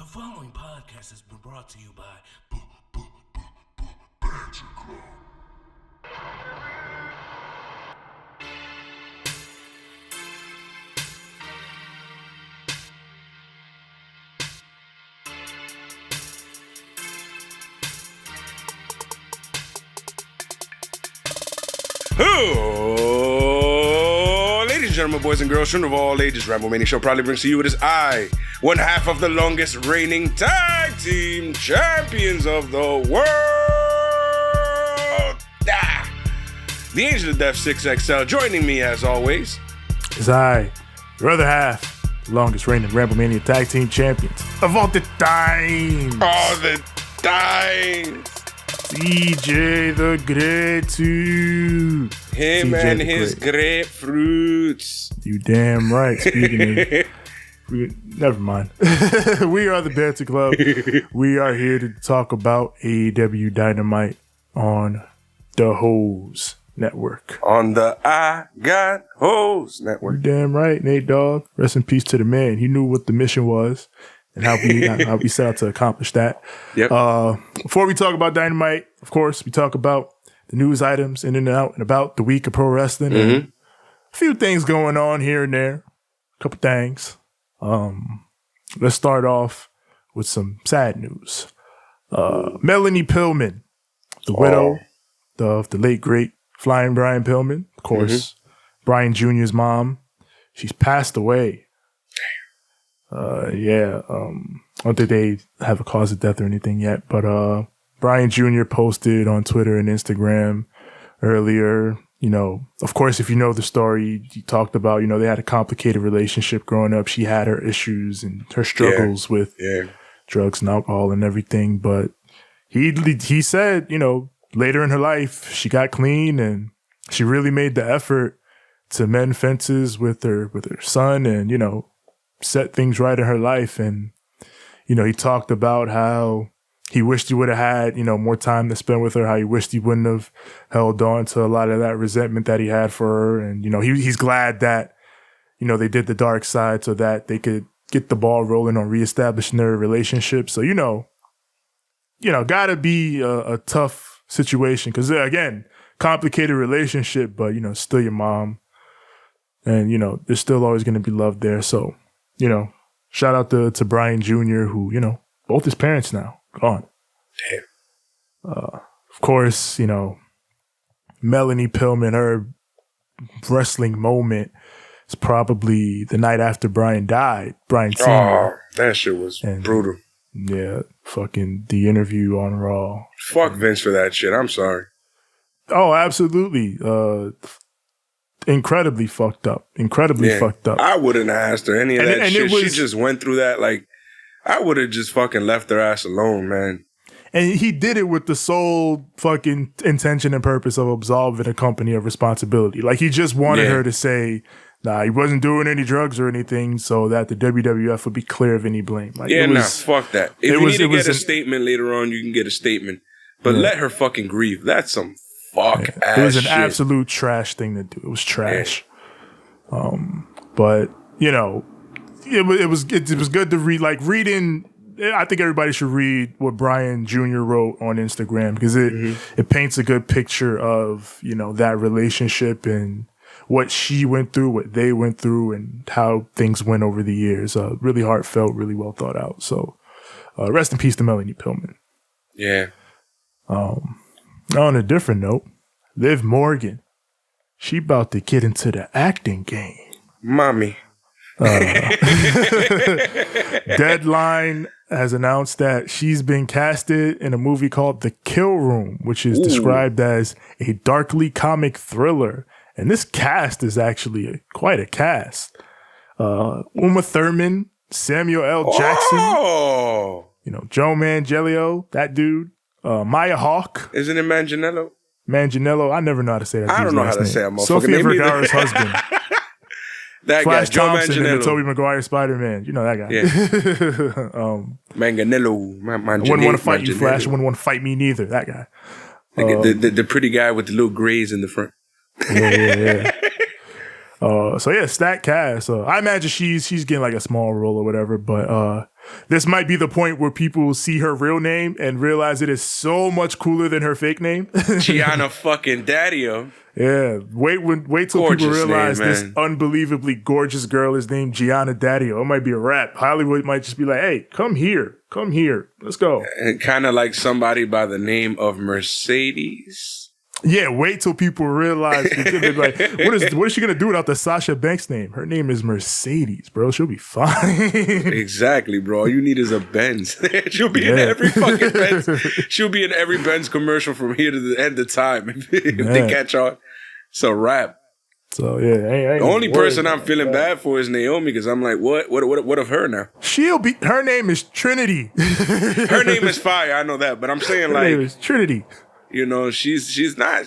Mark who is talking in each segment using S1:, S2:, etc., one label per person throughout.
S1: The following podcast has been brought to you by Banter Club.
S2: Oh, ladies and gentlemen, boys and girls, children of all ages, Ramblemania show proudly brings to you it is I, one half of the longest reigning tag team champions of the world. The Angel of Death 6XL, joining me as always
S3: is I, your other half, the longest reigning Ramblemania tag team champions of all the time.
S2: All the times.
S3: CJ the Great too.
S2: Him
S3: CJ
S2: and his grapefruits.
S3: You damn right. Speaking of, never mind. We are the Banter Club. We are here to talk about AEW Dynamite on the Hose Network.
S2: On the I Got Hose Network.
S3: You damn right, Nate Dogg. Rest in peace to the man. He knew what the mission was and how we set out to accomplish that.
S2: Yep.
S3: Before we talk about Dynamite, of course, we talk about the news items in and out and about the week of pro wrestling.
S2: Mm-hmm.
S3: And a few things going on here and there. A couple things. Let's start off with some sad news. Melanie Pillman, the widow of the late, great Flying Brian Pillman, of course, Brian Jr.'s mom. She's passed away. I don't think they have a cause of death or anything yet, but Brian Jr. posted on Twitter and Instagram earlier, of course, if you know the story, he talked about, they had a complicated relationship growing up. She had her issues and her struggles with drugs and alcohol and everything, but he said, later in her life, she got clean and she really made the effort to mend fences with her son and, set things right in her life. And, he talked about how he wished he would have had, more time to spend with her, how he wished he wouldn't have held on to a lot of that resentment that he had for her. And, he's glad that, they did the dark side so that they could get the ball rolling on reestablishing their relationship. So, gotta be a tough situation because, again, complicated relationship, but, still your mom. And, there's still always going to be love there. So, shout out to Brian Jr., who, both his parents now gone.
S2: Damn.
S3: Of course, Melanie Pillman, her wrestling moment is probably the night after Brian died. Brian Sr.
S2: Oh, that shit was brutal.
S3: Yeah, fucking the interview on Raw.
S2: Fuck Vince for that shit. I'm sorry.
S3: Oh, absolutely. Incredibly fucked up. Fucked up.
S2: I wouldn't have asked her any of that shit. She just went through that. Like, I would have just fucking left her ass alone, man.
S3: And he did it with the sole fucking intention and purpose of absolving a company of responsibility. Like, he just wanted her to say, nah, he wasn't doing any drugs or anything so that the WWF would be clear of any blame. Like,
S2: fuck that. If you need to get a statement later on, you can get a statement. But let her fucking grieve. That's some ass shit.
S3: It was an absolute trash thing to do. It was trash. Yeah. But, it was good to read. Like, reading, I think everybody should read what Brian Jr. wrote on Instagram because it paints a good picture of, that relationship and what she went through, what they went through, and how things went over the years. Really heartfelt, really well thought out. So, rest in peace to Melanie Pillman.
S2: Yeah.
S3: On a different note, Liv Morgan, she about to get into the acting game.
S2: Mommy.
S3: Deadline has announced that she's been casted in a movie called The Kill Room, which is described as a darkly comic thriller. And this cast is actually quite a cast. Uma Thurman, Samuel L. Jackson, Joe Manganiello, that dude. Maya Hawke.
S2: Isn't it Manganiello?
S3: Manganiello. I never know how to say that.
S2: I don't know how to say that motherfucker.
S3: Sofia Vergara's husband.
S2: That
S3: Flash
S2: guy, Joe
S3: Thompson
S2: Manganiello.
S3: in the Tobey Maguire Spider-Man. You know that guy.
S2: Yeah. Manganiello.
S3: I wouldn't want to fight you, Flash. I wouldn't want to fight me neither. That guy.
S2: The pretty guy with the little grays in the front.
S3: Yeah. So yeah, stacked cast. I imagine she's getting like a small role or whatever, but this might be the point where people see her real name and realize it is so much cooler than her fake name.
S2: Gianna fucking Daddio.
S3: Yeah, wait till
S2: Gorgeous
S3: people realize
S2: name,
S3: this
S2: man.
S3: unbelievably gorgeous girl is named Gianna Daddio. It might be a rap. Hollywood might just be like, hey, come here, let's go.
S2: And kind of like somebody by the name of Mercedes.
S3: Yeah, wait till people realize. They're like, what is she gonna do without the Sasha Banks name? Her name is Mercedes, bro. She'll be fine.
S2: Exactly, bro. All you need is a Benz. She'll be in every fucking Benz. She'll be in every Benz commercial from here to the end of time. If they catch on, it's a wrap.
S3: So yeah,
S2: the only person I'm feeling bad for is Naomi, because I'm like, what of her now?
S3: Her name is Trinity.
S2: Her name is fire. I know that, but I'm saying
S3: her name is Trinity.
S2: You know, she's not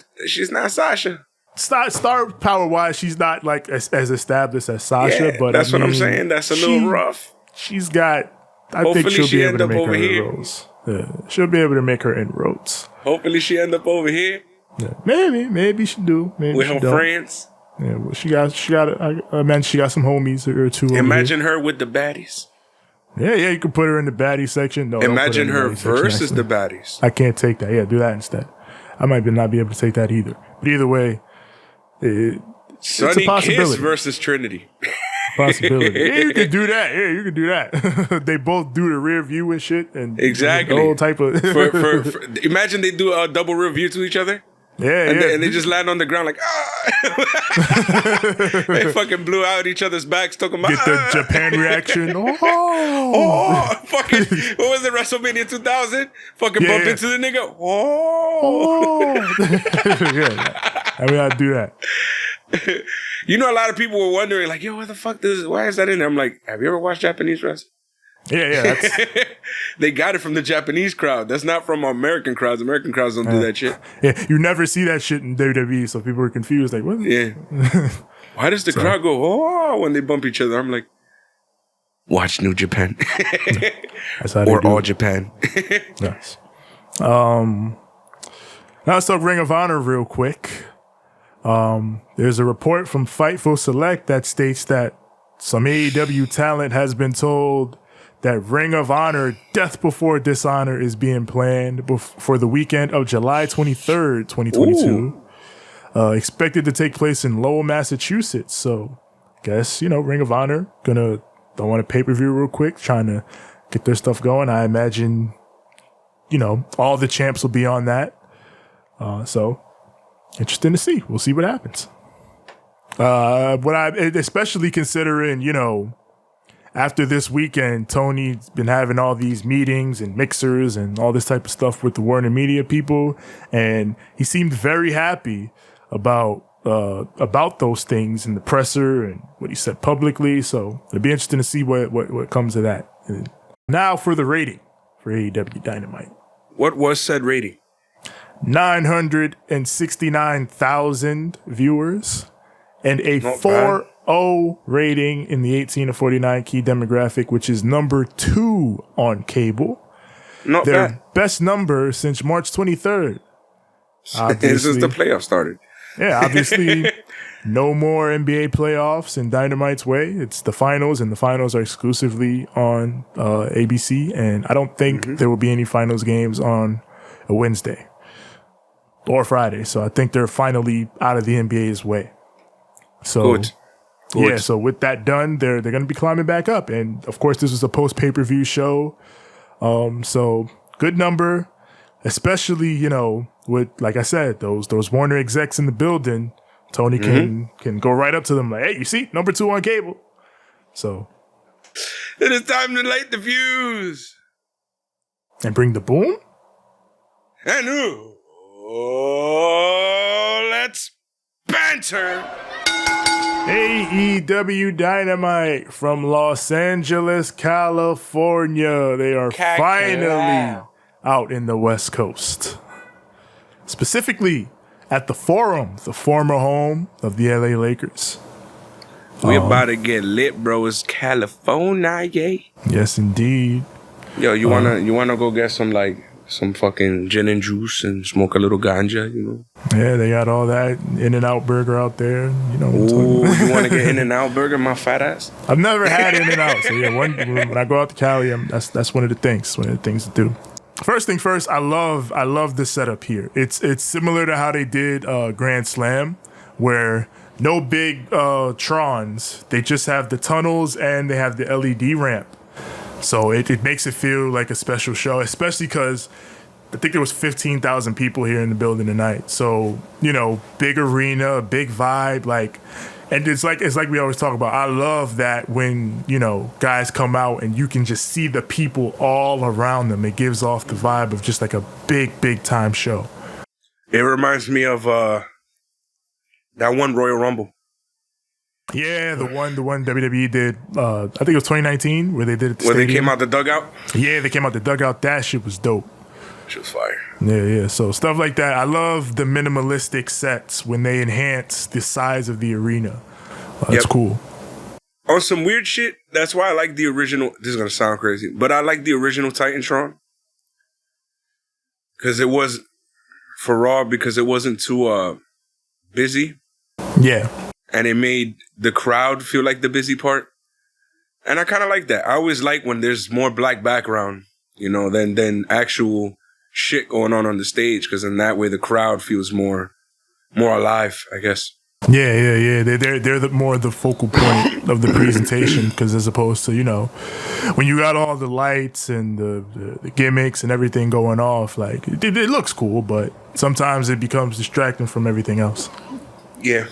S2: Sasha.
S3: Star power wise, she's not like as established as Sasha,
S2: Yeah,
S3: but
S2: that's what I'm saying. That's a little rough.
S3: She's got. I think she'll be able to make her inroads. Yeah, she'll be able to make her inroads.
S2: Hopefully, she end up over here.
S3: Yeah, maybe she do. Maybe
S2: with
S3: she
S2: her
S3: don't.
S2: friends.
S3: Yeah, well, she got. I imagine she got some homies or two.
S2: Imagine her with the baddies.
S3: Yeah, you can put her in the baddie section. No,
S2: imagine her versus the baddies.
S3: I can't take that. Yeah, do that instead. I might not be able to take that either. But either way, it's a possibility.
S2: Kiss versus Trinity.
S3: Possibility. Yeah, you can do that. Yeah, you can do that. They both do the rear view and shit, and
S2: exactly
S3: the whole type of.
S2: for imagine they do a double review to each other.
S3: Yeah,
S2: and they just land on the ground like, they fucking blew out each other's backs, talking about
S3: get the Japan reaction.
S2: Fucking, what was it, WrestleMania 2000? Fucking bump into the nigga.
S3: Yeah, I mean, I'd do that.
S2: You know, a lot of people were wondering, like, yo, what the fuck why is that in there? I'm like, have you ever watched Japanese wrestling?
S3: Yeah.
S2: They got it from the Japanese crowd. That's not from American crowds. American crowds don't do that shit.
S3: Yeah, you never see that shit in WWE, so people are confused. Like, what?
S2: Yeah. Why does the crowd go, when they bump each other? I'm like, watch New Japan.
S3: That's how
S2: or All Japan.
S3: Nice. Now let's talk Ring of Honor real quick. There's a report from Fightful Select that states that some AEW talent has been told that Ring of Honor Death Before Dishonor is being planned for the weekend of July 23rd, 2022. Expected to take place in Lowell, Massachusetts. So, guess, Ring of Honor don't want a pay-per-view real quick, trying to get their stuff going. I imagine, all the champs will be on that. So, interesting to see. We'll see what happens. Especially considering, after this weekend, Tony's been having all these meetings and mixers and all this type of stuff with the Warner Media people, and he seemed very happy about those things in the presser and what he said publicly. So it'll be interesting to see what comes of that. And now for the rating for AEW Dynamite.
S2: What was said rating?
S3: 969,000 viewers and a 4.0 rating in the 18 to 49 key demographic, which is number 2 on cable.
S2: Not
S3: Their
S2: bad.
S3: best number since March 23rd.
S2: Since the playoffs started.
S3: Yeah, obviously, no more NBA playoffs in Dynamite's way. It's the finals, and the finals are exclusively on ABC. And I don't think there will be any finals games on a Wednesday or Friday. So I think they're finally out of the NBA's way. So,
S2: Good.
S3: Yeah, so with that done, they're going to be climbing back up. And of course, this was a post pay-per-view show. So good number, especially, with, like I said, those Warner execs in the building. Tony can go right up to them like, hey, you see, number 2 on cable. So
S2: it is time to light the fuse.
S3: And bring the boom?
S2: And let's banter.
S3: AEW Dynamite from Los Angeles, California. They are finally out in the West Coast. Specifically at the Forum, the former home of the LA Lakers.
S2: We about to get lit, bro. It's California, yay.
S3: Yes, indeed.
S2: Yo, you wanna go get some like some fucking gin and juice and smoke a little ganja, you know.
S3: Yeah, they got all that In-N-Out burger out there. You know what I'm
S2: Ooh,
S3: talking about?
S2: you want to get In-N-Out burger, my fat ass?
S3: I've never had In-N-Out. So yeah, when I go out to Cali, that's one of the things to do. First thing first, I love the setup here. It's similar to how they did Grand Slam, where no big Trons. They just have the tunnels and they have the LED ramp. So it makes it feel like a special show, especially because I think there was 15,000 people here in the building tonight. So, you know, big arena, big vibe, like, and it's like we always talk about. I love that when, you know, guys come out and you can just see the people all around them. It gives off the vibe of just like a big time show.
S2: It reminds me of that one Royal Rumble.
S3: Yeah, the one WWE did. I think it was 2019 where they did it.
S2: Where they came out the dugout.
S3: Yeah, they came out the dugout. That shit was dope.
S2: She was fire.
S3: Yeah. So stuff like that. I love the minimalistic sets when they enhance the size of the arena. That's cool.
S2: On some weird shit, that's why I like the original. This is gonna sound crazy, but I like the original Titantron because it was for Raw because it wasn't too busy.
S3: Yeah.
S2: And it made the crowd feel like the busy part. And I kind of like that. I always like when there's more black background, you know, than actual shit going on the stage, because in that way the crowd feels more alive, I guess.
S3: Yeah. They're more the focal point of the presentation, because as opposed to, you know, when you got all the lights and the gimmicks and everything going off, like it looks cool, but sometimes it becomes distracting from everything else.
S2: Yeah.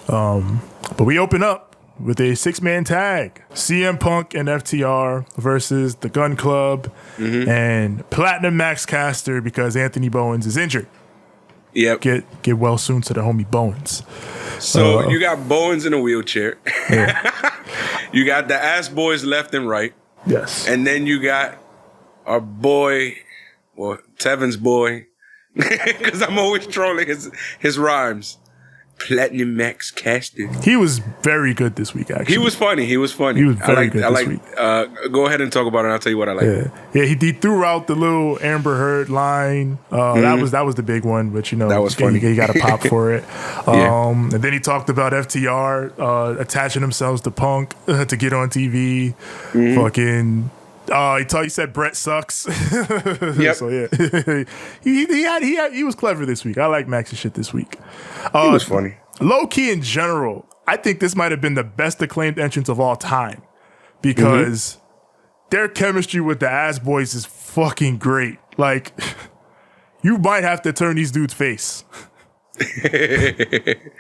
S3: But we open up with a 6-man tag. CM Punk and FTR versus the Gunn Club and Platinum Max Caster, because Anthony Bowens is injured.
S2: Yep.
S3: Get well soon to the homie Bowens.
S2: So you got Bowens in a wheelchair.
S3: Yeah.
S2: You got the ass boys left and right.
S3: Yes.
S2: And then you got our boy, well, Tevin's boy, because I'm always trolling his rhymes. Platinum Max Caster. He
S3: was very good this week, actually.
S2: He was funny. He was
S3: very good this week.
S2: Go ahead and talk about it, and I'll tell you what I like.
S3: Yeah, he threw out the little Amber Heard line. That was the big one, but, you know,
S2: that was funny.
S3: He got a pop for it. And then he talked about FTR attaching themselves to Punk to get on TV. Fucking... he said Brett sucks.
S2: Yep.
S3: So yeah, he was clever this week. I like Max's shit this week.
S2: He was funny.
S3: Low key in general, I think this might have been the best acclaimed entrance of all time, because their chemistry with the ass boys is fucking great. Like, you might have to turn these dudes' face.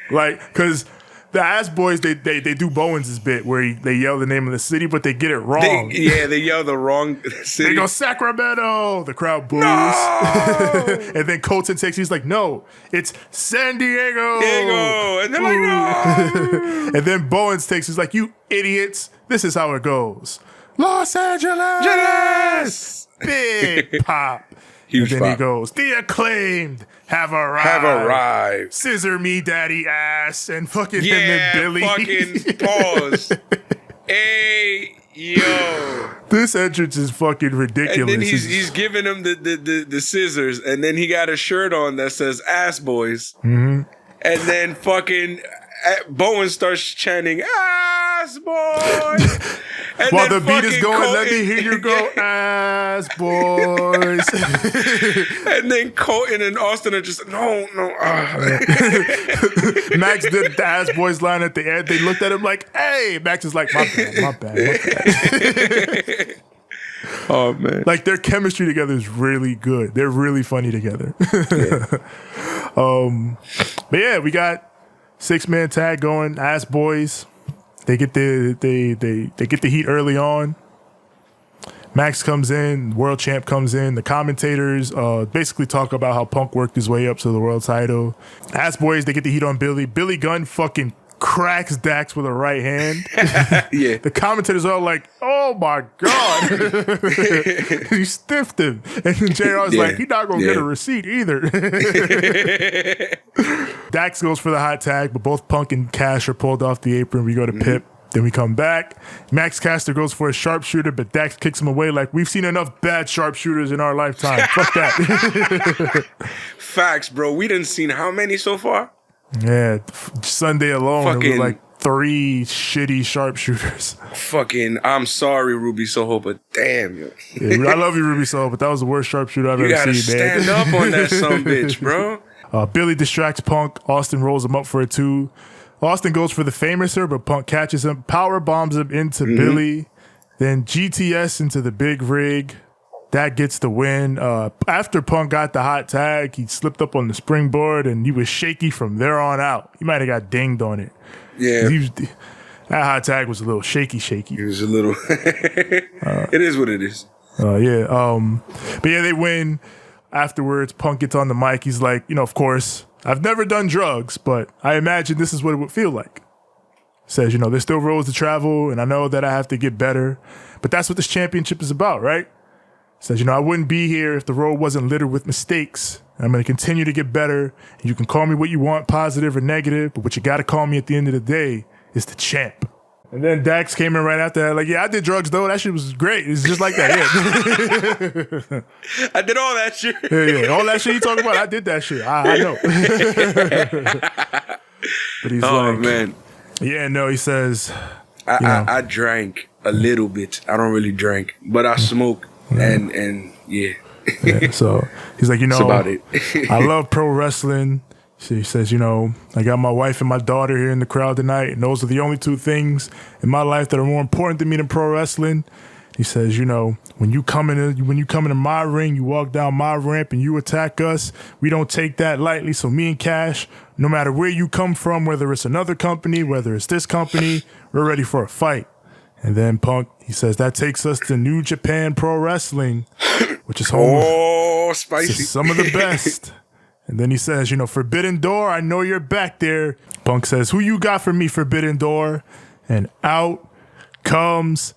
S3: Like, because the ass boys, they do Bowens' bit where they yell the name of the city, but they get it wrong.
S2: They yell the wrong city.
S3: They go, Sacramento! The crowd boos.
S2: No!
S3: And then Colton he's like, no, it's San Diego!
S2: And they're like, no!
S3: And then Bowens he's like, you idiots, this is how it goes. Los Angeles! Big pop.
S2: Huge
S3: and then
S2: pop.
S3: he goes, the acclaimed have arrived. Scissor me, daddy ass. And fucking him and Billy.
S2: Fucking pause. Hey, yo.
S3: This entrance is fucking ridiculous.
S2: And then he's giving him the scissors, and then he got a shirt on that says ass boys. And then fucking Bowen starts chanting ass boys. And
S3: while the beat is going, let me hear you go, ass boys.
S2: And then Colton and Austin are just, no.
S3: Max did the ass boys line at the end. They looked at him like, hey. Max is like, my bad.
S2: Oh, man.
S3: Like, their chemistry together is really good. They're really funny together. But yeah, we got 6-man tag going, ass boys. They get the heat early on. Max comes in, world champ comes in. The commentators basically talk about how Punk worked his way up to the world title. Ass boys, they get the heat on Billy. Billy Gunn fucking cracks Dax with a right hand.
S2: Yeah.
S3: The commentators are all like, oh my God. He stiffed him. And then JR's like, he's not going to get a receipt either. Dax goes for the hot tag, but both Punk and Cash are pulled off the apron. We go to Pip. Then we come back. Max Caster goes for a sharpshooter, but Dax kicks him away like, we've seen enough bad sharpshooters in our lifetime. Fuck that.
S2: Facts, bro. We done seen how many so far?
S3: Yeah, Sunday alone,
S2: Fucking,
S3: it was like 3 shitty sharpshooters.
S2: Fucking, I'm sorry, Ruby Soho, but damn, yo.
S3: Yeah, I love you, Ruby Soho, but that was the worst sharpshooter I've
S2: You
S3: ever
S2: gotta
S3: seen, man.
S2: stand up on that sumbitch, bro.
S3: Billy distracts Punk. Austin rolls him up for a 2. Austin goes for the Famouser, but Punk catches him, power bombs him into Billy. Then GTS into the big rig. That gets the win. After Punk got the hot tag, he slipped up on the springboard and he was shaky from there on out. He might have got dinged on it.
S2: Yeah.
S3: That hot tag was a little shaky.
S2: It was a little. It is what it is.
S3: Yeah. But yeah, they win. Afterwards, Punk gets on the mic. He's like, of course, I've never done drugs, but I imagine this is what it would feel like. Says, there's still roads to travel, and I know that I have to get better. But that's what this championship is about, right? Says, I wouldn't be here if the road wasn't littered with mistakes. And I'm going to continue to get better. And you can call me what you want, positive or negative, but what you got to call me at the end of the day is the champ. And then Dax came in right after that, like, yeah, I did drugs, though. That shit was great. It's just like that. Yeah.
S2: I did all that shit.
S3: Yeah. All that shit you talking about, I did that shit. I know. But he's like,
S2: man.
S3: Yeah, no, he says.
S2: I drank a little bit. I don't really drink, but I smoke. And yeah.
S3: So he's like,
S2: That's about it.
S3: I love pro wrestling. So he says, I got my wife and my daughter here in the crowd tonight, and those are the only 2 things in my life that are more important to me than pro wrestling. He says, when you come into my ring, you walk down my ramp and you attack us, we don't take that lightly. So me and Cash, no matter where you come from, whether it's another company, whether it's this company, we're ready for a fight. And then Punk, he says, that takes us to New Japan Pro Wrestling, which is home
S2: spicy.
S3: to some of the best. And then he says, Forbidden Door, I know you're back there. Punk says, who you got for me, Forbidden Door? And out comes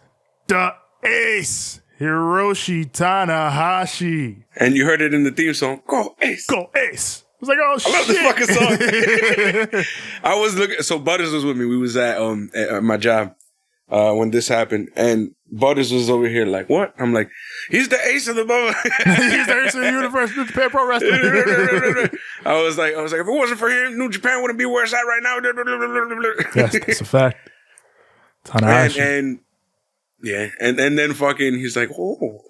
S3: the ace, Hiroshi Tanahashi.
S2: And you heard it in the theme song, Go Ace.
S3: Go Ace. I was like, oh, shit.
S2: I love this fucking song. I was looking, so Butters was with me. We was at my job when this happened. And Butters was over here like, what? I'm like, he's the ace of the moment.
S3: He's the ace of the universe, New Japan Pro Wrestling.
S2: I was like, if it wasn't for him, New Japan wouldn't be where it's at right now.
S3: Yes, that's a fact. Tanahashi.
S2: And yeah, and then fucking, he's like, oh.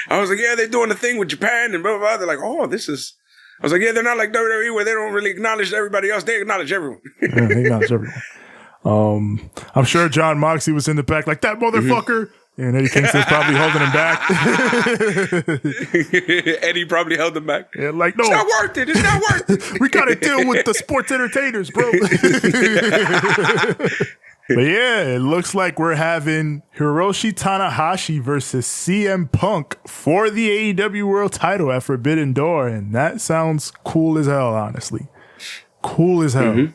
S2: I was like, yeah, they're doing the thing with Japan and blah, blah, blah. They're like, oh, this is. I was like, yeah, they're not like WWE where they don't really acknowledge everybody else. They acknowledge everyone.
S3: Yeah, they acknowledge everyone. I'm sure John Moxley was in the back like, that motherfucker. And Eddie Kingston's probably holding him back.
S2: Eddie probably held him back.
S3: Yeah, like, no.
S2: It's not worth it. It's not worth it.
S3: We got to deal with the sports entertainers, bro. But yeah, it looks like we're having Hiroshi Tanahashi versus CM Punk for the AEW World title at Forbidden Door. And that sounds cool as hell, honestly. Cool as hell.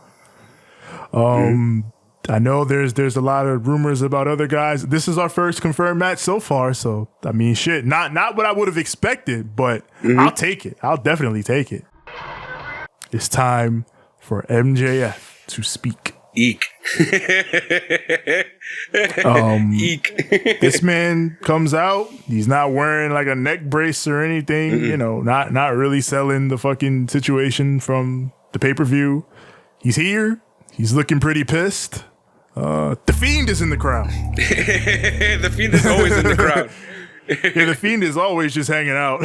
S3: I know there's a lot of rumors about other guys. This is our first confirmed match so far. So, I mean, shit, not what I would have expected, but I'll take it. I'll definitely take it. It's time for MJF to speak.
S2: Eek. Eek.
S3: This man comes out. He's not wearing like a neck brace or anything. Not really selling the fucking situation from the pay-per-view. He's here. He's looking pretty pissed. The Fiend is in the crowd.
S2: The Fiend is always in the crowd.
S3: Yeah, the Fiend is always just hanging out.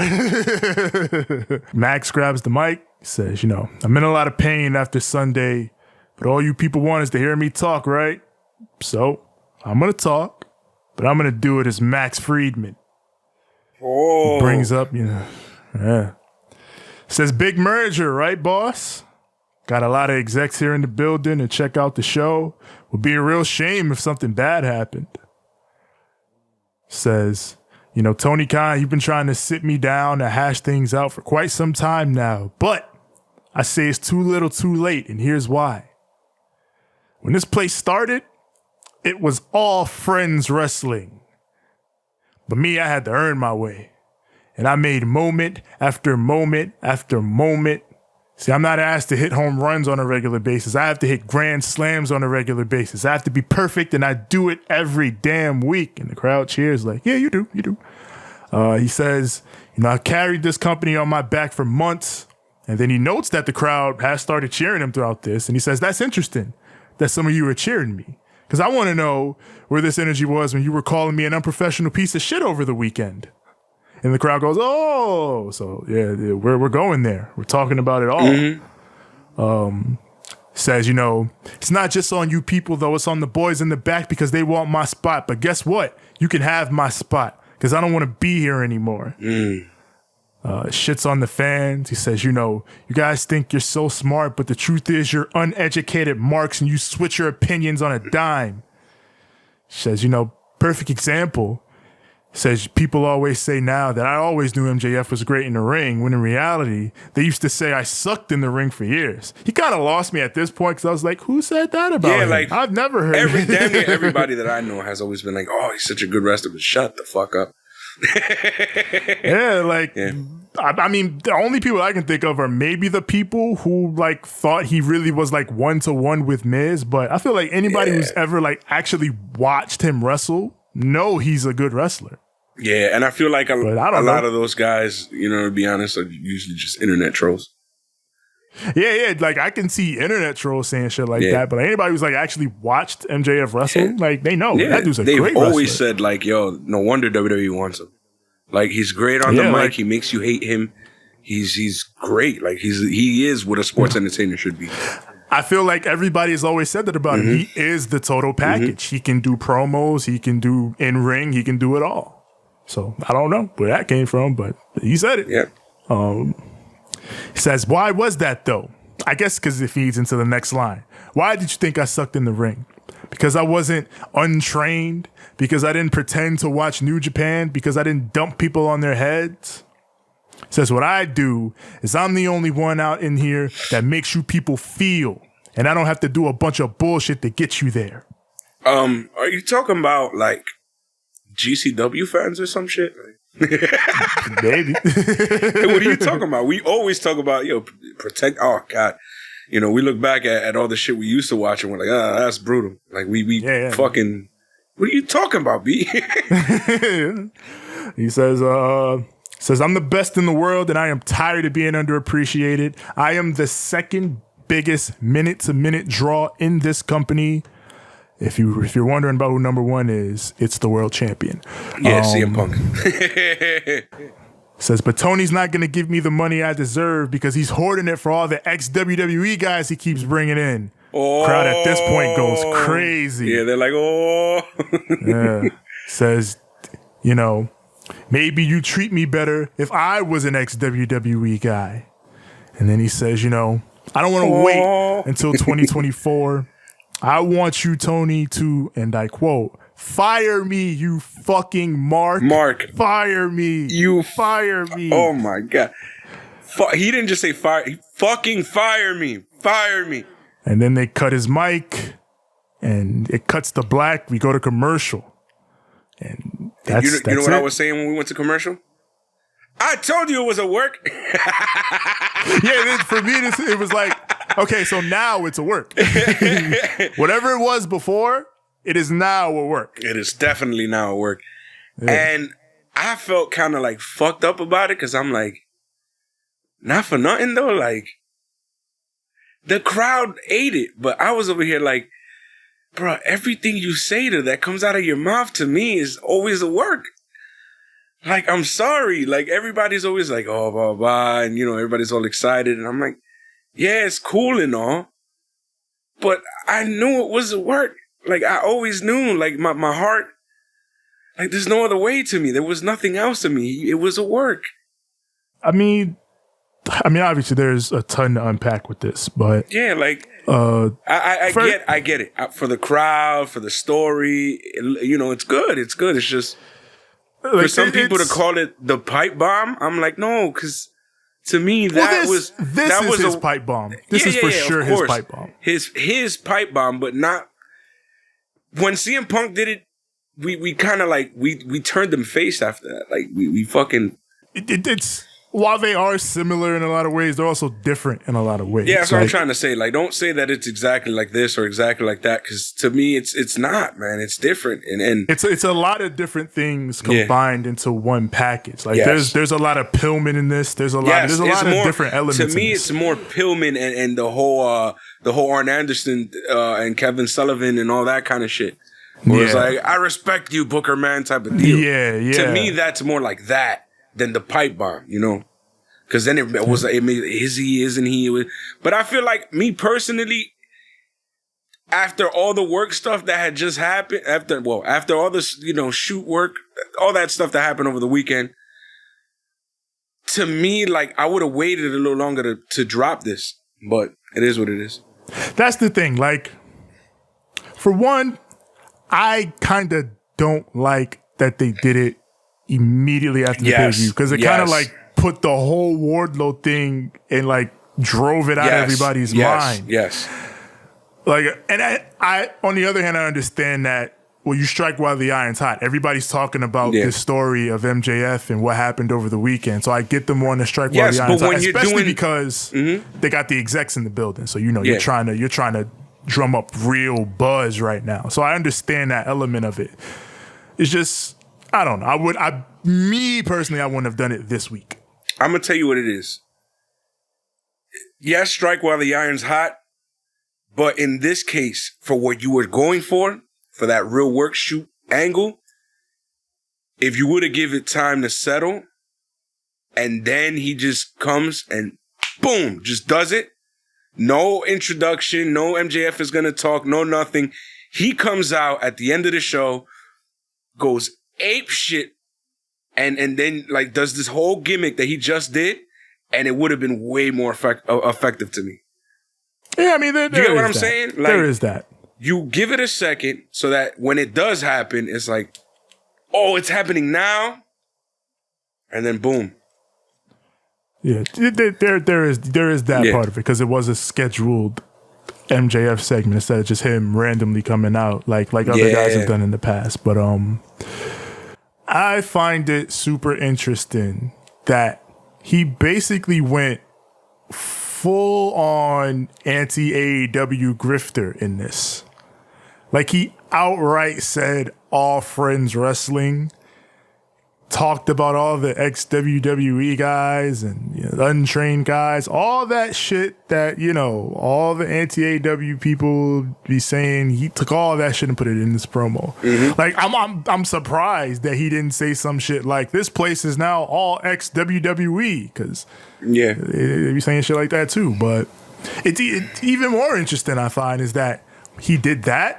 S3: Max grabs the mic, says, I'm in a lot of pain after Sunday, but all you people want is to hear me talk, right? So I'm going to talk, but I'm going to do it as Max Friedman.
S2: Oh.
S3: Brings up, says big merger, right, boss? Got a lot of execs here in the building and check out the show. Would be a real shame if something bad happened. Says, Tony Khan, you've been trying to sit me down to hash things out for quite some time now, but I say it's too little too late, and here's why. When this place started, it was all friends wrestling. But me, I had to earn my way. And I made moment after moment after moment See, I'm not asked to hit home runs on a regular basis. I have to hit grand slams on a regular basis. I have to be perfect, and I do it every damn week. And the crowd cheers like, yeah, you do. He says, I've carried this company on my back for months. And then he notes that the crowd has started cheering him throughout this. And he says, that's interesting that some of you are cheering me. Because I want to know where this energy was when you were calling me an unprofessional piece of shit over the weekend. And the crowd goes, oh, so yeah, we're going there. We're talking about it all. Says, it's not just on you people, though. It's on the boys in the back because they want my spot. But guess what? You can have my spot because I don't want to be here anymore. Shits on the fans. He says, you guys think you're so smart, but the truth is you're uneducated marks and you switch your opinions on a dime. Says, perfect example. Says, people always say now that I always knew MJF was great in the ring, when in reality, they used to say I sucked in the ring for years. He kind of lost me at this point because I was like, who said that about him? Like, I've never heard
S2: damn near everybody that I know has always been like, oh, he's such a good wrestler, but shut the fuck up.
S3: I mean, the only people I can think of are maybe the people who like thought he really was like 1-to-1 with Miz, but I feel like anybody who's ever like actually watched him wrestle know he's a good wrestler.
S2: Yeah, and I feel like a lot of those guys, to be honest, are usually just internet trolls.
S3: Yeah, like I can see internet trolls saying shit like that, but anybody who's like actually watched MJF wrestle, like they know that dude's a great wrestler. They've always
S2: said like, yo, no wonder WWE wants him. Like he's great on the mic. Like, he makes you hate him. He's great. Like he is what a sports entertainer should be.
S3: I feel like everybody has always said that about him. He is the total package. He can do promos. He can do in ring. He can do it all. So I don't know where that came from, but he said it.
S2: Yeah.
S3: He says, why was that though? I guess because it feeds into the next line. Why did you think I sucked in the ring? Because I wasn't untrained? Because I didn't pretend to watch New Japan? Because I didn't dump people on their heads? He says, what I do is I'm the only one out in here that makes you people feel. And I don't have to do a bunch of bullshit to get you there.
S2: Are you talking about like GCW fans or some shit?
S3: Maybe.
S2: Hey, what are you talking about? We always talk about, protect. Oh, God. We look back at all the shit we used to watch and we're like, that's brutal. Like, we fucking... What are you talking about, B?
S3: He says, I'm the best in the world and I am tired of being underappreciated. I am the second biggest minute-to-minute draw in this company. If you're wondering about who number one is, it's the world champion.
S2: Yeah, CM Punk.
S3: Says, but Tony's not going to give me the money I deserve because he's hoarding it for all the ex-WWE guys he keeps bringing in.
S2: Oh.
S3: Crowd at this point goes crazy.
S2: Yeah, they're like, oh.
S3: Yeah. Says, maybe you treat me better if I was an ex-WWE guy. And then he says, I don't want to wait until 2024. I want you, Tony, to, and I quote, fire me, you fucking Mark. Fire me. You fire me.
S2: Oh, my God. He didn't just say fire. He fucking fire me. Fire me.
S3: And then they cut his mic, and it cuts to black. We go to commercial. And that's
S2: you know what I was saying when we went to commercial? I told you it was a work.
S3: Yeah, for me, it was like, okay, so now it's a work. Whatever it was before, it is now a work.
S2: It is definitely now a work. Yeah. And I felt kind of like fucked up about it because I'm like, not for nothing though. Like, the crowd ate it, but I was over here like, bro, everything you say that comes out of your mouth to me is always a work. Like, I'm sorry. Like, everybody's always like, oh, blah, blah, and, everybody's all excited. And I'm like, yeah, it's cool and all, but I knew it was a work. Like, I always knew, like, my heart, like, there's no other way to me. There was nothing else to me. It was a work.
S3: I mean, obviously there's a ton to unpack with this, but
S2: yeah, like, I get it. For the crowd, for the story, it's good. It's good. It's just, like, for some people to call it the pipe bomb, I'm like, no, because to me that was
S3: his pipe bomb. This is for sure his pipe bomb.
S2: His pipe bomb, but not when CM Punk did it. We kind of like we turned them face after that. Like we fucking.
S3: It's while they are similar in a lot of ways, they're also different in a lot of ways.
S2: Yeah, that's what I'm trying to say. Like, don't say that it's exactly like this or exactly like that, because to me, it's not, man. It's different, and
S3: it's a lot of different things combined into one package. Like, there's a lot of Pillman in this. There's a lot of different elements.
S2: To me, it's more Pillman and the whole Arn Anderson and Kevin Sullivan and all that kind of shit. Where it's like, I respect you, Booker Man type of deal.
S3: Yeah.
S2: To me, that's more like that than the pipe bomb, you know? Because then it was like, is he, isn't he? But I feel like, me personally, after all the work stuff that had just happened, after all this, shoot work, all that stuff that happened over the weekend, to me, like, I would have waited a little longer to drop this. But it is what it is.
S3: That's the thing. Like, for one, I kind of don't like that they did it immediately after the pay-per-view, because it kind of like put the whole Wardlow thing and like drove it out of everybody's mind.
S2: Yes.
S3: Like, and I on the other hand, I understand that. Well, you strike while the iron's hot. Everybody's talking about this story of MJF and what happened over the weekend. So I get them on the strike while the iron's hot, especially because they got the execs in the building. So you're trying to drum up real buzz right now. So I understand that element of it. It's just, I don't know. Me personally, I wouldn't have done it this week.
S2: I'm gonna tell you what it is. Yes, strike while the iron's hot, but in this case, for what you were going for that real work shoot angle, if you would have given it time to settle, and then he just comes and boom, just does it. No introduction, no MJF is gonna talk, no nothing. He comes out at the end of the show, goes ape shit, and then like does this whole gimmick that he just did, and it would have been way more effective to me.
S3: Yeah, I mean, there
S2: you get what I'm saying? Like,
S3: there is that.
S2: You give it a second so that when it does happen, it's like, oh, it's happening now, and then boom.
S3: Yeah, there is that part of it, because it was a scheduled MJF segment instead of just him randomly coming out like other guys have done in the past. But I find it super interesting that he basically went full on anti-AEW grifter in this. Like, he outright said all friends wrestling, talked about all the ex-WWE guys and untrained guys, all that shit that, all the anti-AEW people be saying. He took all that shit and put it in this promo. Mm-hmm. Like, I'm surprised that he didn't say some shit like, this place is now all ex-WWE, because they be saying shit like that too. But it's even more interesting, I find, is that he did that,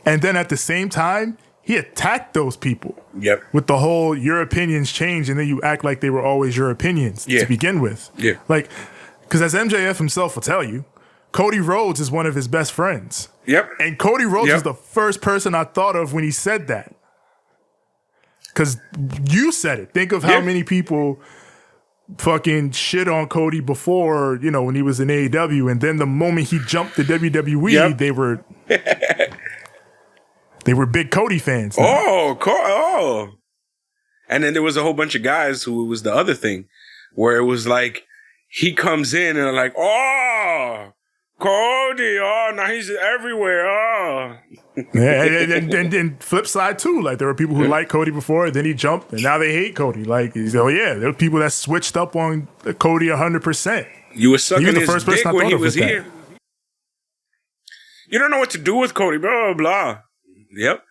S3: and then at the same time, he attacked those people with the whole your opinions change, and then you act like they were always your opinions to begin with. Yeah. Like, because as MJF himself will tell you, Cody Rhodes is one of his best friends. Yep. And Cody Rhodes was the first person I thought of when he said that. Because you said it. Think of how many people fucking shit on Cody before, when he was in AEW, and then the moment he jumped to WWE, they were... They were big Cody fans.
S2: Oh. And then there was a whole bunch of guys who was the other thing, where it was like, he comes in and they're like, oh, Cody, oh, now he's everywhere, oh.
S3: and flip side too, like there were people who liked Cody before, then he jumped, and now they hate Cody. Like, there were people that switched up on Cody 100%.
S2: You were sucking his dick when he was here. You don't know what to do with Cody, blah, blah, blah. Yep.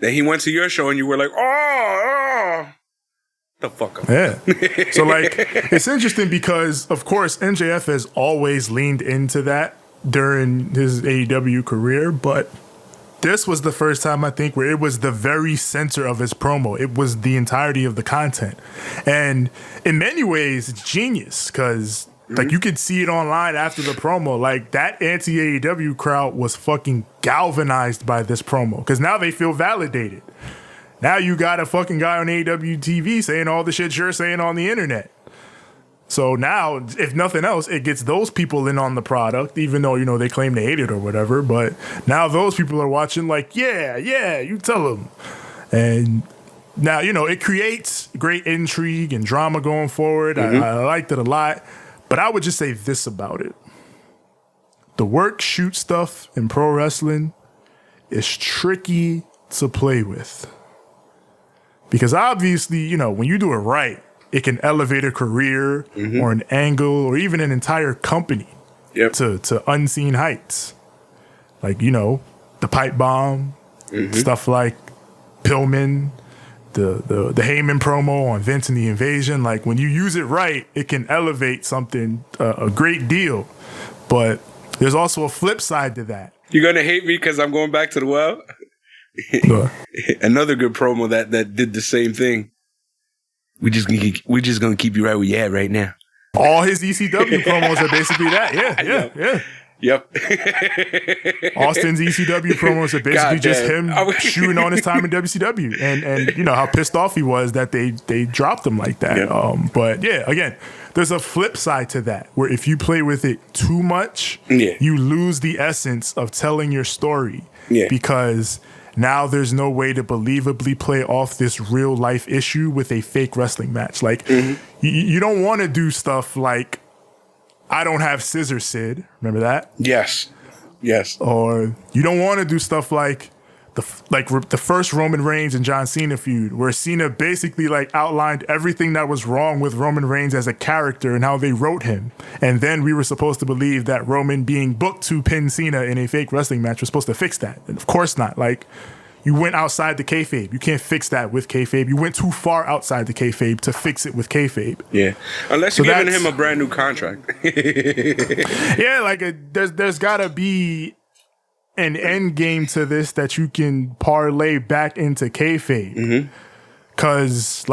S2: Then he went to your show and you were like, oh. The fuck up.
S3: Yeah. So, like, it's interesting because, of course, MJF has always leaned into that during his AEW career, but this was the first time, I think, where it was the very center of his promo. It was the entirety of the content. And in many ways, it's genius because... Like, you could see it online after the promo. Like, that anti-AEW crowd was fucking galvanized by this promo. Because now they feel validated. Now you got a fucking guy on AEW TV saying all the shit you're saying on the internet. So now, if nothing else, it gets those people in on the product, even though, they claim they hate it or whatever. But now those people are watching like, yeah, you tell them. And Now, it creates great intrigue and drama going forward. I liked it a lot. But I would just say this about it. The work shoot stuff in pro wrestling is tricky to play with. Because obviously, when you do it right, it can elevate a career or an angle or even an entire company to unseen heights. Like, the pipe bomb, stuff like Pillman, the Heyman promo on Vince and the Invasion. Like, when you use it right, it can elevate something a great deal. But there's also a flip side to that.
S2: You're going to hate me because I'm going back to the well? Another good promo that did the same thing. We're just gonna keep you right where you're at right now.
S3: All his ECW promos are basically that. Yeah.
S2: Yep.
S3: Austin's ECW promos are basically just him shooting on his time in WCW, and how pissed off he was that they dropped him like that. Yep. But yeah, again, there's a flip side to that where if you play with it too much, you lose the essence of telling your story. Yeah. Because now there's no way to believably play off this real life issue with a fake wrestling match. Like, you don't want to do stuff like, I don't have Scissor Sid. Remember that? Yes. Or you don't want to do stuff like the first Roman Reigns and John Cena feud, where Cena basically outlined everything that was wrong with Roman Reigns as a character and how they wrote him. And then we were supposed to believe that Roman being booked to pin Cena in a fake wrestling match was supposed to fix that. And of course not. You went outside the kayfabe. You can't fix that with kayfabe. You went too far outside the kayfabe to fix it with kayfabe. Yeah. Unless you're giving him a brand new contract. Yeah, there's got to be an end game to this that you can parlay back into kayfabe. Because,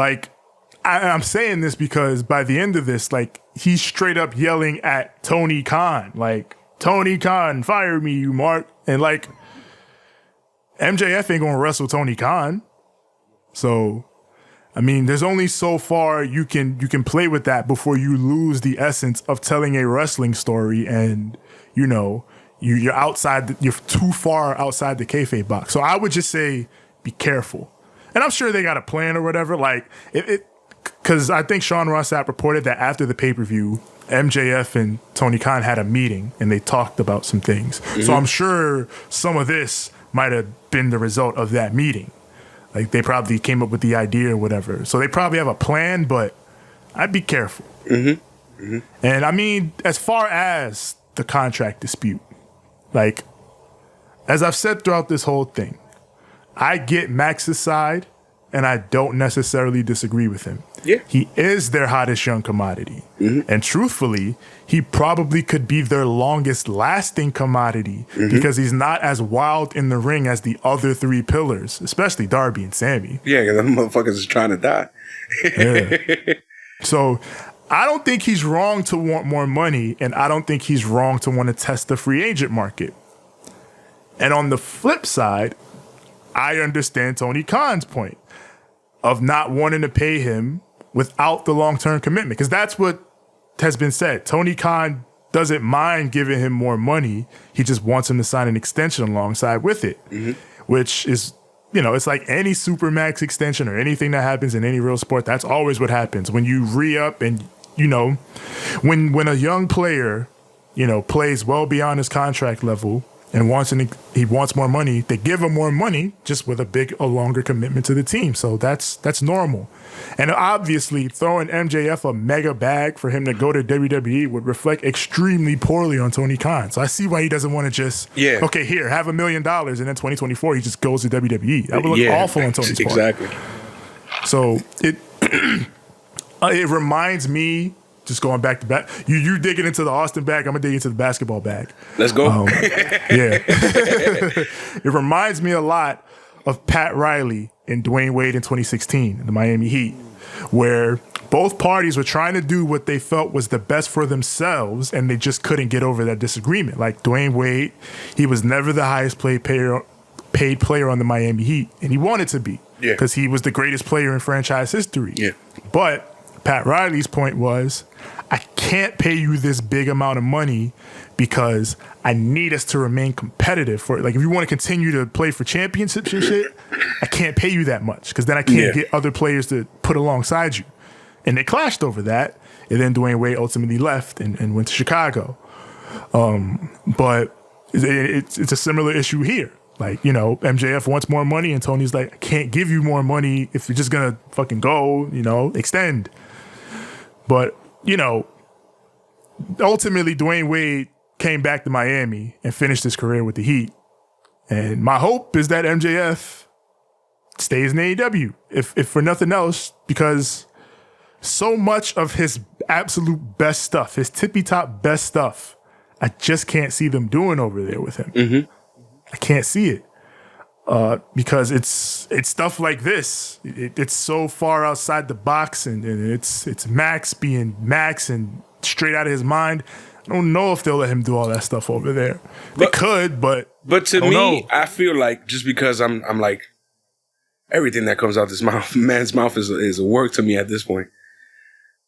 S3: I'm saying this because by the end of this, he's straight up yelling at Tony Khan. Tony Khan, fire me, you mark. And, MJF ain't gonna wrestle Tony Khan. So, I mean, there's only so far you can play with that before you lose the essence of telling a wrestling story, and you're outside. You're too far outside the kayfabe box. So I would just say, be careful. And I'm sure they got a plan or whatever. Because I think Sean Ross Sapp reported that after the pay-per-view, MJF and Tony Khan had a meeting and they talked about some things. So I'm sure some of this might have been the result of that meeting. They probably came up with the idea or whatever. So they probably have a plan, but I'd be careful. And I mean, as far as the contract dispute, as I've said throughout this whole thing, I get Max's side and I don't necessarily disagree with him. Yeah. He is their hottest young commodity. And truthfully, he probably could be their longest lasting commodity because he's not as wild in the ring as the other three pillars, especially Darby and Sammy. Yeah, because them motherfuckers is trying to die. Yeah. So I don't think he's wrong to want more money, and I don't think he's wrong to want to test the free agent market. And on the flip side, I understand Tony Khan's point of not wanting to pay him without the long-term commitment, because that's what has been said. Tony Khan doesn't mind giving him more money. He just wants him to sign an extension alongside with it, which is, it's like any Supermax extension or anything that happens in any real sport. That's always what happens when you re-up and, when a young player, plays well beyond his contract level and he wants more money, they give him more money just with a longer commitment to the team. So that's normal. And obviously throwing MJF a mega bag for him to go to WWE would reflect extremely poorly on Tony Khan. So I see why he doesn't want to just, okay, here, have $1 million, and then 2024 he just goes to WWE. That would look awful on Tony's part. Exactly. So it reminds me, just going back to back, you digging into the Austin bag, I'm going to dig into the basketball bag. Let's go. It reminds me a lot of Pat Riley and Dwayne Wade in 2016 in the Miami Heat, where both parties were trying to do what they felt was the best for themselves, and they just couldn't get over that disagreement. Like Dwayne Wade, he was never the highest paid player on the Miami Heat, and he wanted to be because he was the greatest player in franchise history. Yeah. But Pat Riley's point was, I can't pay you this big amount of money because I need us to remain competitive. For like, if you want to continue to play for championships and shit, I can't pay you that much because then I can't get other players to put alongside you. And they clashed over that. And then Dwayne Wade ultimately left and went to Chicago. But it's a similar issue here. Like, you know, MJF wants more money and Tony's like, I can't give you more money if you're just going to fucking go, you know, extend. But, you know, ultimately Dwayne Wade came back to Miami and finished his career with the Heat. And my hope is that MJF stays in AEW, if for nothing else, because so much of his absolute best stuff, his tippy-top best stuff, I just can't see them doing over there with him. Mm-hmm. I can't see it because it's stuff like this. It's so far outside the box, and it's Max being Max and straight out of his mind. I don't know if they'll let him do all that stuff over there. They could, but
S2: to me, I feel like just because I'm like everything that comes out this man's mouth is a work to me at this point.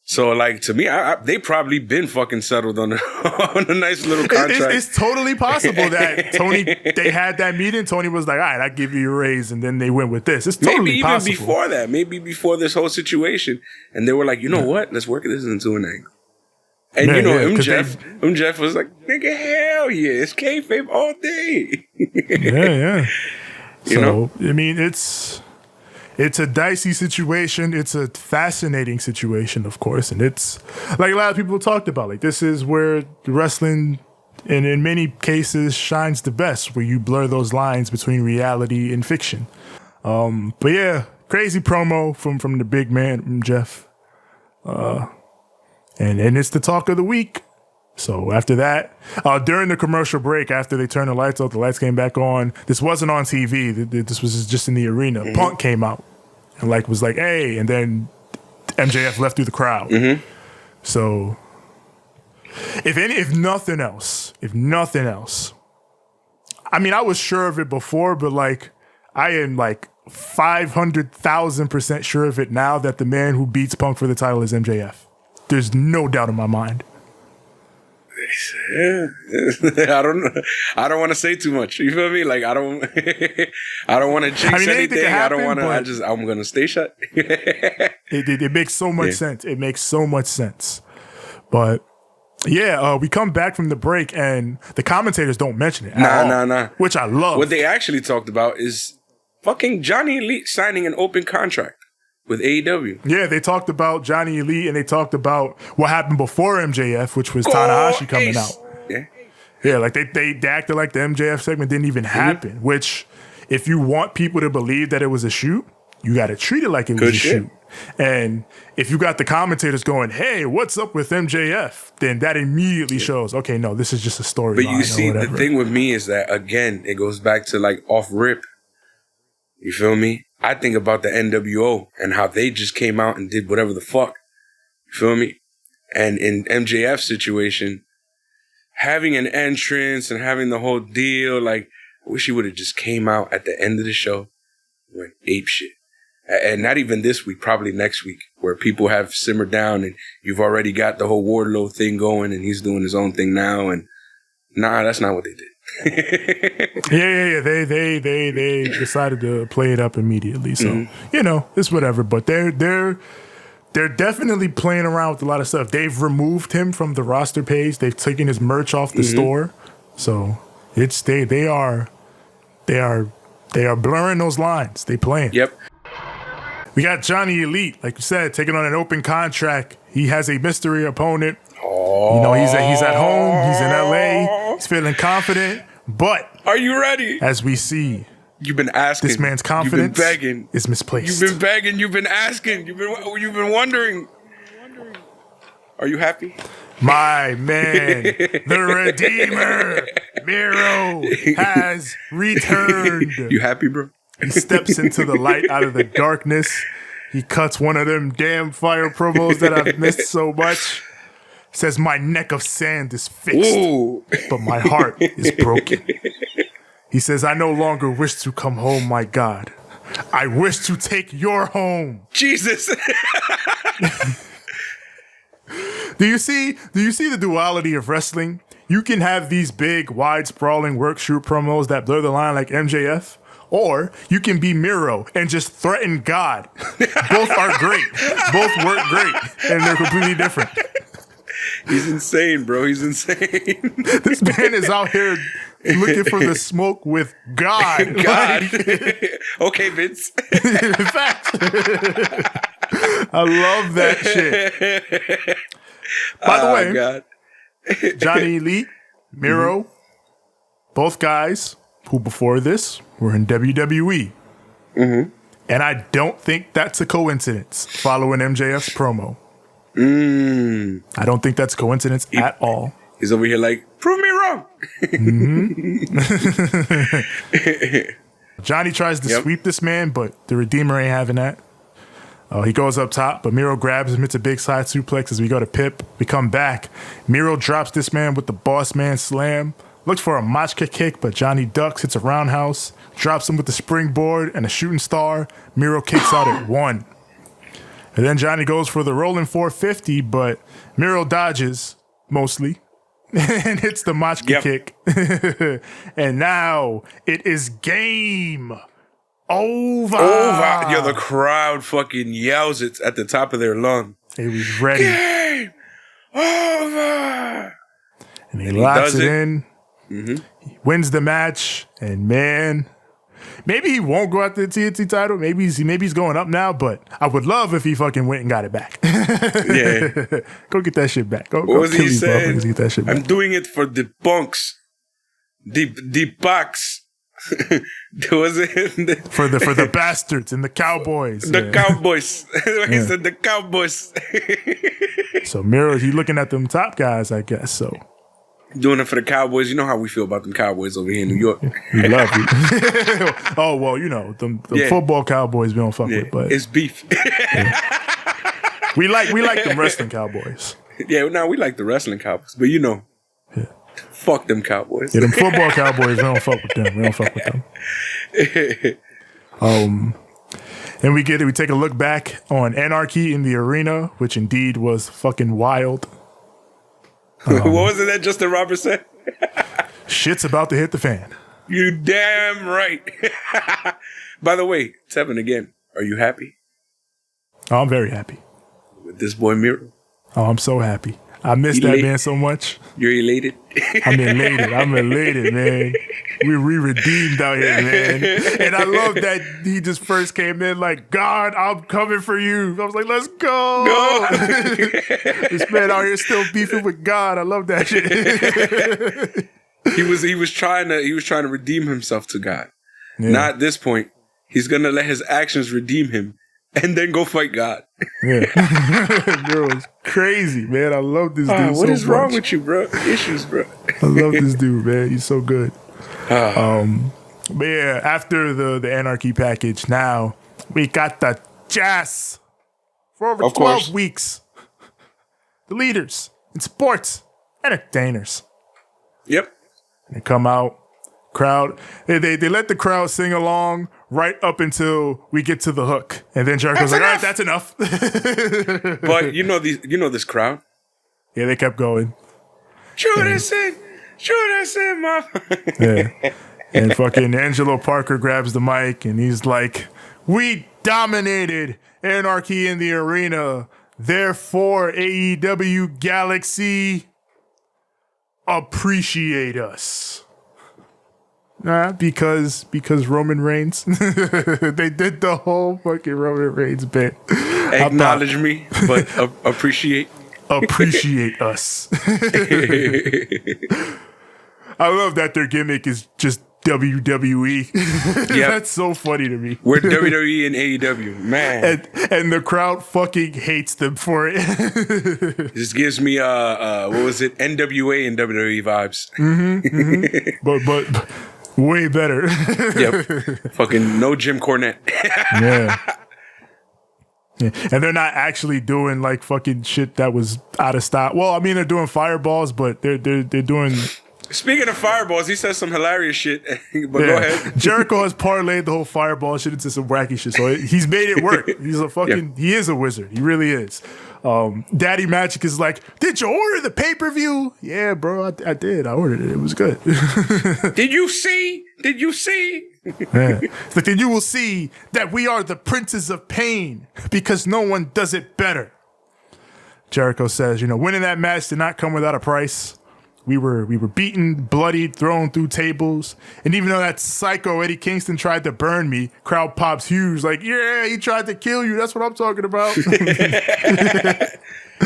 S2: So, like, to me, they probably been fucking settled on a nice little contract.
S3: It's totally possible that Tony, they had that meeting. Tony was like, all right, I'll give you a raise. And then they went with this. It's totally possible.
S2: Maybe even before that. Maybe before this whole situation. And they were like, you know what? Let's work this into an angle. And, MJF was like, nigga, hell yeah. It's kayfabe all day.
S3: Yeah.
S2: You know?
S3: I mean, it's a dicey situation. It's a fascinating situation, of course. And it's like a lot of people talked about, like, this is where wrestling, and in many cases, shines the best, where you blur those lines between reality and fiction. But yeah, crazy promo from the big man, Jeff. And it's the talk of the week. So after that, during the commercial break, after they turned the lights off, the lights came back on. This wasn't on TV. This was just in the arena. Mm-hmm. Punk came out and was like, hey, and then MJF left through the crowd. Mm-hmm. So if nothing else, I mean, I was sure of it before, but like, I am like 500,000% sure of it now that the man who beats Punk for the title is MJF. There's no doubt in my mind.
S2: Yeah. I don't want to say too much. You feel me? Like, I don't want to jinx anything. I'm going to stay shut.
S3: It makes so much sense. It makes so much sense. But yeah, we come back from the break and the commentators don't mention it. Nah. Which I love.
S2: What they actually talked about is fucking Johnny Elite signing an open contract with AEW.
S3: Yeah, they talked about Johnny Elite and they talked about what happened before MJF, which was Tanahashi coming out. Yeah, like they acted like the MJF segment didn't even happen, which if you want people to believe that it was a shoot, you got to treat it like it was a shoot. And if you got the commentators going, hey, what's up with MJF? Then that immediately shows, okay, no, this is just a storyline.
S2: But you see, the thing with me is that, again, it goes back to like off rip. You feel me? I think about the NWO and how they just came out and did whatever the fuck. You feel me? And in MJF's situation, having an entrance and having the whole deal, like, I wish he would have just came out at the end of the show and went ape shit. And not even this week, probably next week, where people have simmered down and you've already got the whole Wardlow thing going and he's doing his own thing now. And nah, that's not what they did.
S3: Yeah. They decided to play it up immediately. So, you know, it's whatever. But they're definitely playing around with a lot of stuff. They've removed him from the roster page. They've taken his merch off the store. So it's they are blurring those lines. They playing.
S2: Yep.
S3: We got Johnny Elite, like you said, taking on an open contract. He has a mystery opponent. You know, he's at home. He's in LA. He's feeling confident. But
S2: are you ready?
S3: As we see,
S2: you've been asking.
S3: This man's confidence
S2: you've been begging.
S3: Is misplaced.
S2: You've been begging. You've been asking. You've been wondering. Are you happy?
S3: My man, the Redeemer, Miro, has returned.
S2: You happy, bro?
S3: He steps into the light out of the darkness. He cuts one of them damn fire promos that I've missed so much. Says, my neck of sand is fixed, but my heart is broken. He says, I no longer wish to come home, my God. I wish to take your home.
S2: Jesus.
S3: Do you see the duality of wrestling? You can have these big, wide, sprawling work shoot promos that blur the line like MJF, or you can be Miro and just threaten God. Both are great. Both work great, and they're completely different.
S2: He's insane, bro. He's insane.
S3: This man is out here looking for the smoke with God.
S2: God. Okay, Vince.
S3: In fact, I love that shit. By the way,
S2: God.
S3: Johnny Elite, Miro, both guys who before this were in WWE. And I don't think that's a coincidence following MJF's promo. I don't think that's a coincidence at all.
S2: He's over here like, prove me wrong.
S3: Johnny tries to sweep this man, but the Redeemer ain't having that. He goes up top, but Miro grabs him. It's a big side suplex as we go to Pip. We come back. Miro drops this man with the boss man slam. Looks for a Machka kick, but Johnny ducks. Hits a roundhouse. Drops him with the springboard and a shooting star. Miro kicks out at 1. And then Johnny goes for the rolling 450, but Miro dodges, mostly, and hits the Machka kick. And now it is game over.
S2: Yo, the crowd fucking yells it at the top of their lung.
S3: He was ready.
S2: Game over.
S3: And he locks it in. He wins the match, and man, maybe he won't go after the TNT title. Maybe he's going up now, but I would love if he fucking went and got it back.
S2: Yeah.
S3: Go get that shit back.
S2: What was he saying?
S3: Get that shit back.
S2: I'm doing it for the punks. The bucks. Was it
S3: for the bastards and the cowboys?
S2: The cowboys. He said the cowboys.
S3: So Miro, he's looking at them top guys, I guess. So
S2: doing it for the Cowboys. You know how we feel about them Cowboys over here in New York.
S3: We love you. Oh well, you know the football Cowboys we don't fuck with, but
S2: it's beef.
S3: We like them wrestling Cowboys.
S2: Yeah, now we like the wrestling Cowboys, but you know. Fuck them Cowboys.
S3: Yeah, them football Cowboys, we don't fuck with them. And we take a look back on Anarchy in the Arena, which indeed was fucking wild.
S2: What was it that Justin Roberts said?
S3: Shit's about to hit the fan.
S2: You damn right. By the way, Tevin, again, are you happy?
S3: Oh, I'm very happy.
S2: With this boy Miro?
S3: Oh, I'm so happy. I miss that man so much.
S2: You're elated?
S3: I'm elated, man. We redeemed out here, man. And I love that he just first came in like, God, I'm coming for you. I was like, let's go. No. This man out here still beefing with God. I love that shit.
S2: He was trying to redeem himself to God. Yeah. Now at this point, he's gonna let his actions redeem him. And then go fight God.
S3: Yeah. Miro's crazy, man. I love this dude so much.
S2: What is wrong with you, bro? Issues, bro.
S3: I love this dude, man. He's so good. But yeah, after the Anarchy package, now we got the Jazz for over 12 weeks. The leaders in sports, entertainers.
S2: Yep.
S3: They come out, crowd. They let the crowd sing along right up until we get to the hook, and then Jericho's like, "All right, that's enough."
S2: But you know this crowd.
S3: Yeah, they kept going.
S2: Shoot us in, mom.
S3: Yeah, and fucking Angelo Parker grabs the mic and he's like, "We dominated Anarchy in the Arena. Therefore, AEW Galaxy appreciate us." Because Roman Reigns. They did the whole fucking Roman Reigns bit.
S2: Acknowledge me, but appreciate.
S3: Appreciate us. I love that their gimmick is just WWE. Yep. That's so funny to me.
S2: We're WWE and AEW, man.
S3: And the crowd fucking hates them for it.
S2: This gives me what was it? NWA and WWE vibes.
S3: But way better.
S2: Yep. Fucking no Jim Cornette.
S3: Yeah. And they're not actually doing like fucking shit that was out of style. Well, I mean, they're doing fireballs, but they're doing.
S2: Speaking of fireballs, he says some hilarious shit. But go ahead.
S3: Jericho has parlayed the whole fireball shit into some wacky shit, so he's made it work. He's a fucking. He is a wizard. He really is. Daddy Magic is like, did you order the pay-per-view? Yeah, bro, I did. I ordered it. It was good.
S2: Did you see?
S3: Yeah. It's like, then you will see that we are the princes of pain because no one does it better. Jericho says, winning that match did not come without a price. We were beaten, bloodied, thrown through tables. And even though that psycho Eddie Kingston tried to burn me, crowd pops huge like, yeah, he tried to kill you. That's what I'm talking about.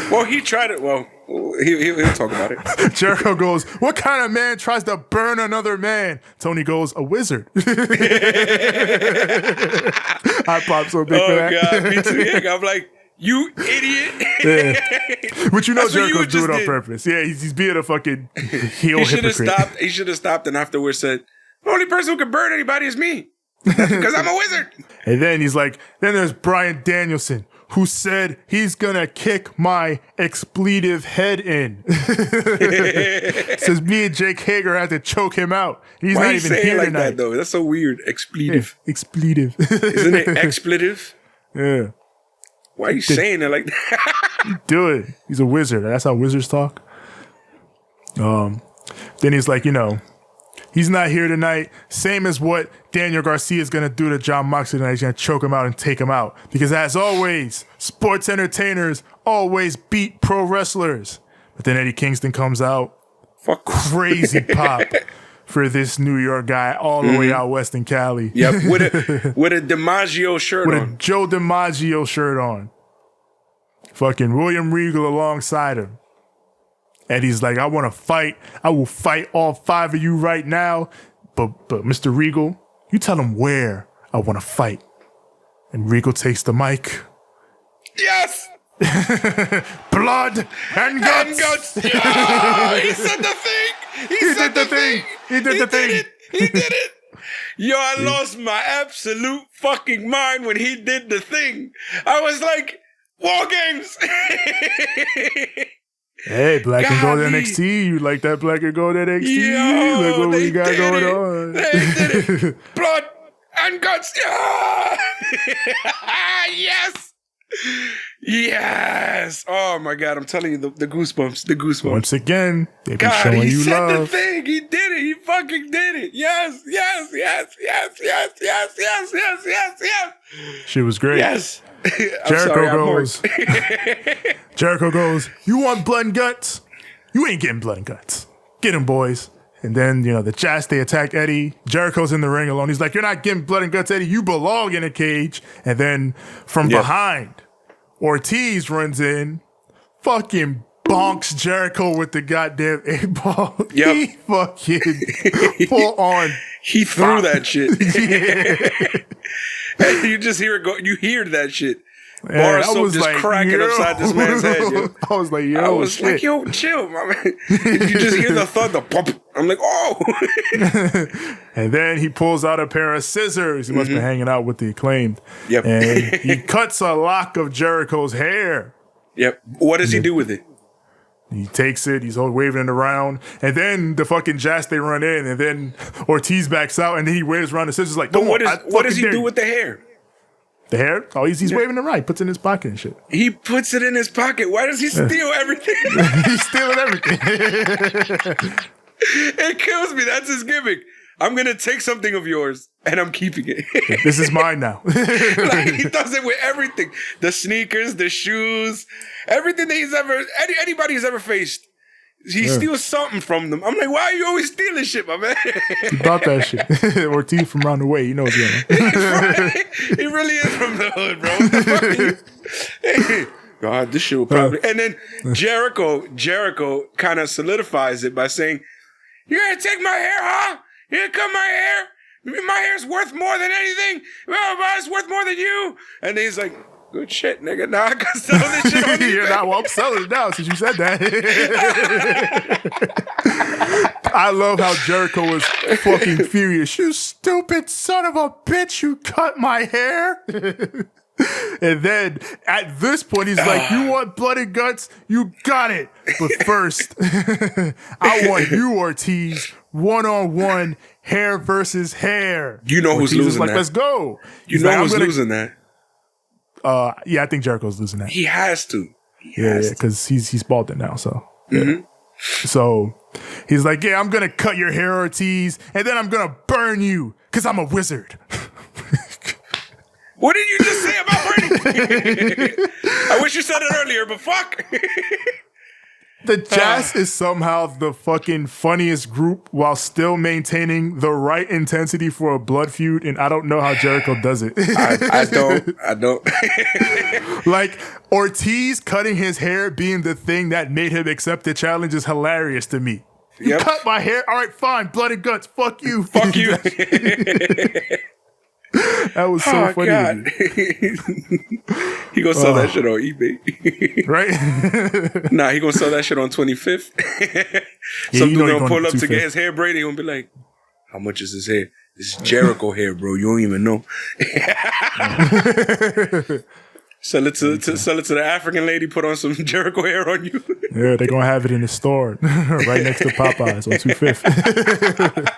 S2: Well, he tried it. Well, he'll talk about it.
S3: Jericho goes, what kind of man tries to burn another man? Tony goes, a wizard. I popped so big for that.
S2: Oh, God, me too. Yeah, I'm like, you idiot.
S3: Yeah. But Jericho's doing it on purpose. Yeah, he's being a fucking heel hypocrite.
S2: He should have stopped and afterwards said, the only person who can burn anybody is me. Because I'm a wizard. And
S3: then he's like, then there's Bryan Danielson, who said he's gonna kick my expletive head in. Says me and Jake Hager had to choke him out. He's
S2: Why
S3: not even here
S2: like
S3: tonight.
S2: That though? That's so weird. Expletive.
S3: Yeah, expletive.
S2: Isn't it expletive?
S3: Yeah.
S2: Why are you saying it like that?
S3: Do it. He's a wizard. That's how wizards talk. Then he's like, he's not here tonight. Same as what Daniel Garcia is going to do to Jon Moxley tonight. He's going to choke him out and take him out. Because as always, sports entertainers always beat pro wrestlers. But then Eddie Kingston comes out.
S2: Fuck.
S3: Crazy pop for this New York guy all the way out west in Cali.
S2: Yep, with a DiMaggio shirt on.
S3: With a Joe DiMaggio shirt on. Fucking William Regal alongside him. And he's like, I want to fight. I will fight all 5 of you right now. But Mr. Regal, you tell him where I want to fight. And Regal takes the mic.
S2: Yes!
S3: Blood and guts.
S2: Yeah! He said the thing. He did the thing.
S3: He did
S2: it. Yo, I lost my absolute fucking mind when he did the thing. I was like, War Games.
S3: Hey, Black and Gold NXT. You like that Black and Gold NXT?
S2: Yo,
S3: look what we got going on.
S2: They did it. Blood and guts. Yeah! Yes. Yes. Oh my God. I'm telling you, the goosebumps. The goosebumps.
S3: Once again, they be showing you love.
S2: He said the thing. He did it. He fucking did it. Yes.
S3: Shit was great.
S2: Yes.
S3: Jericho goes, you want blood and guts? You ain't getting blood and guts. Get him, boys. And then, the Jazz, they attack Eddie. Jericho's in the ring alone. He's like, you're not getting blood and guts, Eddie. You belong in a cage. And then from behind, Ortiz runs in, fucking bonks Jericho with the goddamn 8-ball.
S2: Yep.
S3: He fucking full on.
S2: He threw that shit.
S3: Yeah.
S2: And you just hear it go. You hear that shit.
S3: Yeah,
S2: Bar soap just cracking upside this man's head. Yo.
S3: I was like,
S2: like, yo, chill, my man. You just hear the thunder. Pump. I'm like, oh.
S3: And then he pulls out a pair of scissors. He must be hanging out with the Acclaimed.
S2: Yep.
S3: And he cuts a lock of Jericho's hair.
S2: Yep. What does he do with it?
S3: He takes it. He's all waving it around. And then the fucking Jazz, they run in. And then Ortiz backs out. And then he waves around the scissors like,
S2: but what does he do with the hair?
S3: The hair? Oh, he's waving it right. Puts it in his pocket and shit.
S2: He puts it in his pocket. Why does he steal everything?
S3: He's stealing everything.
S2: It kills me. That's his gimmick. I'm going to take something of yours and I'm keeping it.
S3: This is mine now.
S2: Like, he does it with everything. The sneakers, the shoes, everything that anybody he's ever faced. He steals something from them. I'm like, why are you always stealing shit, my man?
S3: He bought that shit. Ortiz from around the way. He knows that.
S2: He really is from the hood, bro. God, this shit will probably... And then Jericho kind of solidifies it by saying, you're going to take my hair, huh? You're going to cut my hair? My hair's worth more than anything. It's worth more than you. And then he's like, good shit, nigga. Now I got to sell this shit on eBay.
S3: Well, I'm selling it now since you said that. I love how Jericho was fucking furious. You stupid son of a bitch. You cut my hair. And then at this point, he's like, you want blood and guts? You got it. But first, I want you, Ortiz, one-on-one, hair versus hair.
S2: You know
S3: Ortiz
S2: who's losing
S3: like,
S2: that.
S3: let's go.
S2: You know who's losing that.
S3: Yeah, I think Jericho's losing that.
S2: He has to.
S3: Yeah, because he's balding now, so. Yeah. So he's like, yeah, I'm going to cut your hair, Ortiz, and then I'm going to burn you because I'm a wizard.
S2: What did you just say about burning? I wish you said it earlier, but fuck.
S3: The Jazz is somehow the fucking funniest group while still maintaining the right intensity for a blood feud, and I don't know how Jericho does it.
S2: I don't.
S3: Like, Ortiz cutting his hair being the thing that made him accept the challenge is hilarious to me. You cut my hair? All right, fine. Blood and guts. Fuck you.
S2: Fuck you.
S3: That was so funny.
S2: God. He gonna sell that shit on eBay.
S3: Right?
S2: Nah, he gonna sell that shit on 25th. Some dude gonna pull up to get his hair braided. He gonna be like, how much is his hair? This is Jericho hair, bro. You don't even know. Sell it to the African lady. Put on some Jericho hair on you.
S3: Yeah, they're gonna have it in the store right next to Popeyes on 25th.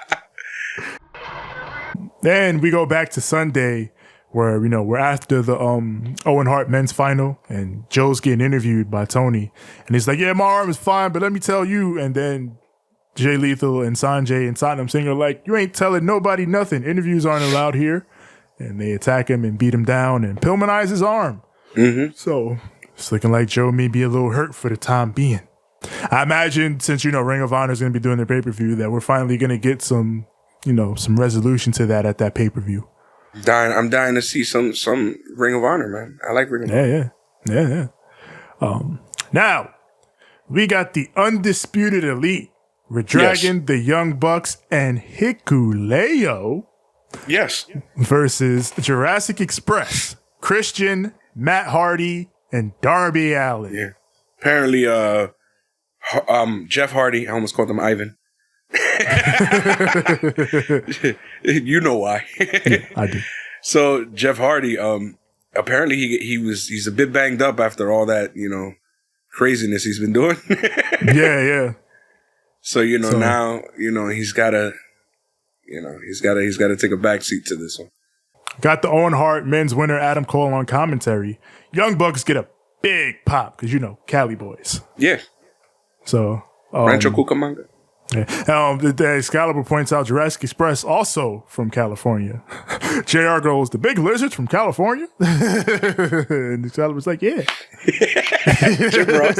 S3: Then we go back to Sunday, where we're after the Owen Hart men's final, and Joe's getting interviewed by Toni, and he's like, "Yeah, my arm is fine, but let me tell you." And then Jay Lethal and Sanjay and Satnam Singh are like, "You ain't telling nobody nothing. Interviews aren't allowed here." And they attack him and beat him down, and Pillmanize his arm. Mm-hmm. So it's looking like Joe may be a little hurt for the time being. I imagine, since Ring of Honor is going to be doing their pay-per-view, that we're finally going to get some resolution to that at that pay-per-view.
S2: I'm dying to see some Ring of Honor, man. I like Ring of Honor.
S3: Yeah. Now, we got the Undisputed Elite, ReDRagon, the Young Bucks, and Hikuleo.
S2: Yes.
S3: Versus Jurassic Express, Christian, Matt Hardy, and Darby Allin.
S2: Yeah. Apparently, Jeff Hardy, I almost called him Ivan. You know why.
S3: Yeah, I do.
S2: So Jeff Hardy, apparently he's a bit banged up after all that, craziness he's been doing.
S3: Yeah.
S2: So now, he's gotta take a backseat to this one. Got
S3: the Owen Hart men's winner Adam Cole on commentary. Young Bucks get a big pop because Cali boys.
S2: Yeah.
S3: So
S2: Rancho Cucamonga.
S3: Yeah. The Excalibur points out Jurassic Express also from California. JR goes, the big lizards from California? And Excalibur's like, yeah.
S2: Jim Ross.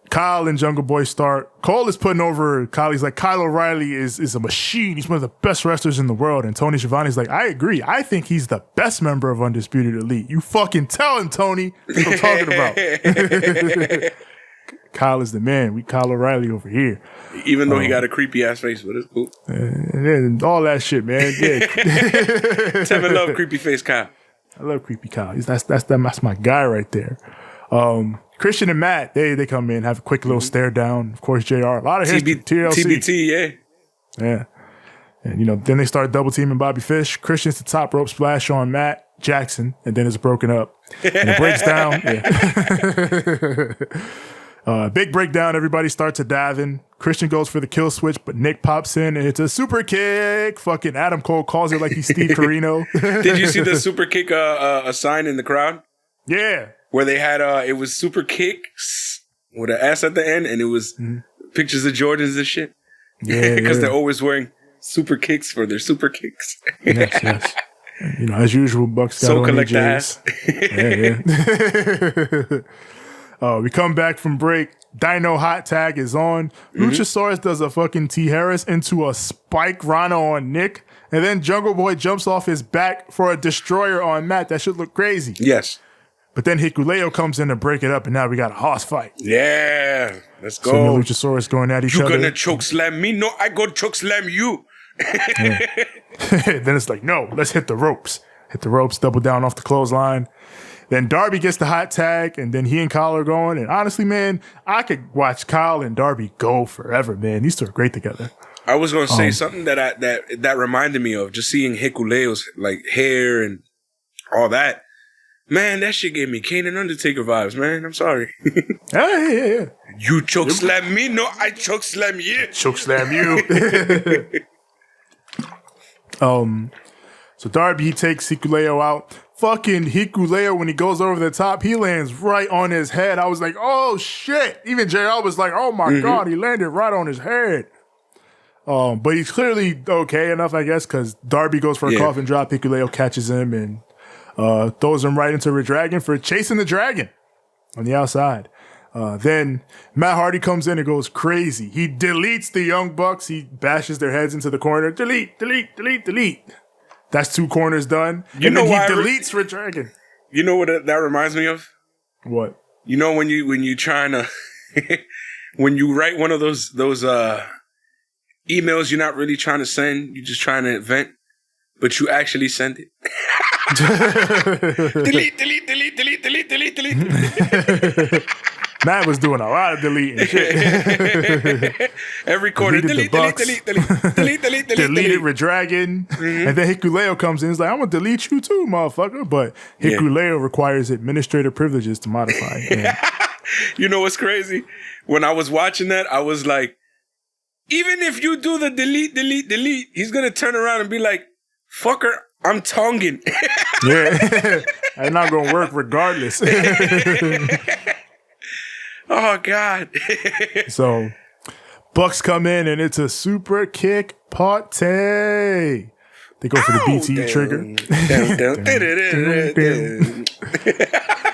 S3: Kyle and Jungle Boy start. Cole is putting over Kyle. He's like, Kyle O'Reilly is a machine. He's one of the best wrestlers in the world. And Tony Schiavone's like, I agree. I think he's the best member of Undisputed Elite. You fucking tell him, Tony. That's what I'm talking about. Kyle is the man. We Kyle O'Reilly over here.
S2: Even though he got a creepy ass face, but it's cool.
S3: And all that shit, man. Yeah.
S2: Tevin love creepy face Kyle.
S3: I love creepy Kyle. That's my guy right there. Christian and Matt, they come in, have a quick little stare down. Of course, JR. A lot of history. TLC.
S2: TBT,
S3: yeah. And, then they start double teaming Bobby Fish. Christian's the top rope splash on Matt Jackson, and then it's broken up. And it breaks down. Yeah. Big breakdown. Everybody starts a diving. Christian goes for the kill switch, but Nick pops in, and it's a super kick. Fucking Adam Cole calls it like he's Steve Carino.
S2: Did you see the super kick a sign in the crowd?
S3: Yeah.
S2: Where they had, it was super kicks with an S at the end, and it was pictures of Jordans and shit.
S3: Yeah.
S2: Because they're always wearing super kicks for their super kicks.
S3: Yes. As usual, Bucks got
S2: so
S3: on
S2: collect the
S3: ass. Yeah. We come back from break. Dino hot tag is on. Luchasaurus does a fucking T. Harris into a spike Rhino on Nick. And then Jungle Boy jumps off his back for a destroyer on Matt. That should look crazy.
S2: Yes.
S3: But then Hikuleo comes in to break it up, and now we got a hoss fight.
S2: Yeah. Let's go.
S3: So Luchasaurus going at each other.
S2: You gonna choke slam me? No, I go choke slam you.
S3: Then it's like, no, let's hit the ropes. Hit the ropes, double down off the clothesline. Then Darby gets the hot tag, and then he and Kyle are going. And honestly, man, I could watch Kyle and Darby go forever, man. These two are great together.
S2: I was gonna say something that reminded me of just seeing Hikuleo's like hair and all that. Man, that shit gave me Kane and Undertaker vibes, man. I'm sorry.
S3: Yeah.
S2: You choke slam me? No, I choke slam you.
S3: Choke slam you. So Darby, he takes Hikuleo out. fucking Hikuleo, when he goes over the top, he lands right on his head. I was like, oh shit. Even JR was like, oh my God, he landed right on his head. But he's clearly okay enough, I guess, because Darby goes for a coffin drop. Hikuleo catches him and throws him right into ReDRagon for chasing the dragon on the outside. Then Matt Hardy comes in and goes crazy. He deletes the Young Bucks. He bashes their heads into the corner. Delete, delete, delete, delete. That's 2 corners done. And then he deletes ReDRagon.
S2: You know what that reminds me of?
S3: What?
S2: You know when you trying to when you write one of those emails you're not really trying to send, you're just trying to vent, but you actually send it. Delete, delete, delete, delete, delete, delete, delete.
S3: Matt was doing a lot of deleting shit.
S2: Every quarter, delete, delete, delete, delete, delete, delete, delete.
S3: Deleted ReDRagon. And then Hikuleo comes in. He's like, I'm going to delete you too, motherfucker. But Hikuleo requires administrative privileges to modify.
S2: You know what's crazy? When I was watching that, I was like, even if you do the delete, delete, delete, he's going to turn around and be like, fucker, I'm tonguing.
S3: Yeah. I'm not going to work regardless.
S2: Oh, God.
S3: So, Bucks come in, and it's a super kick party. They go for the BT trigger.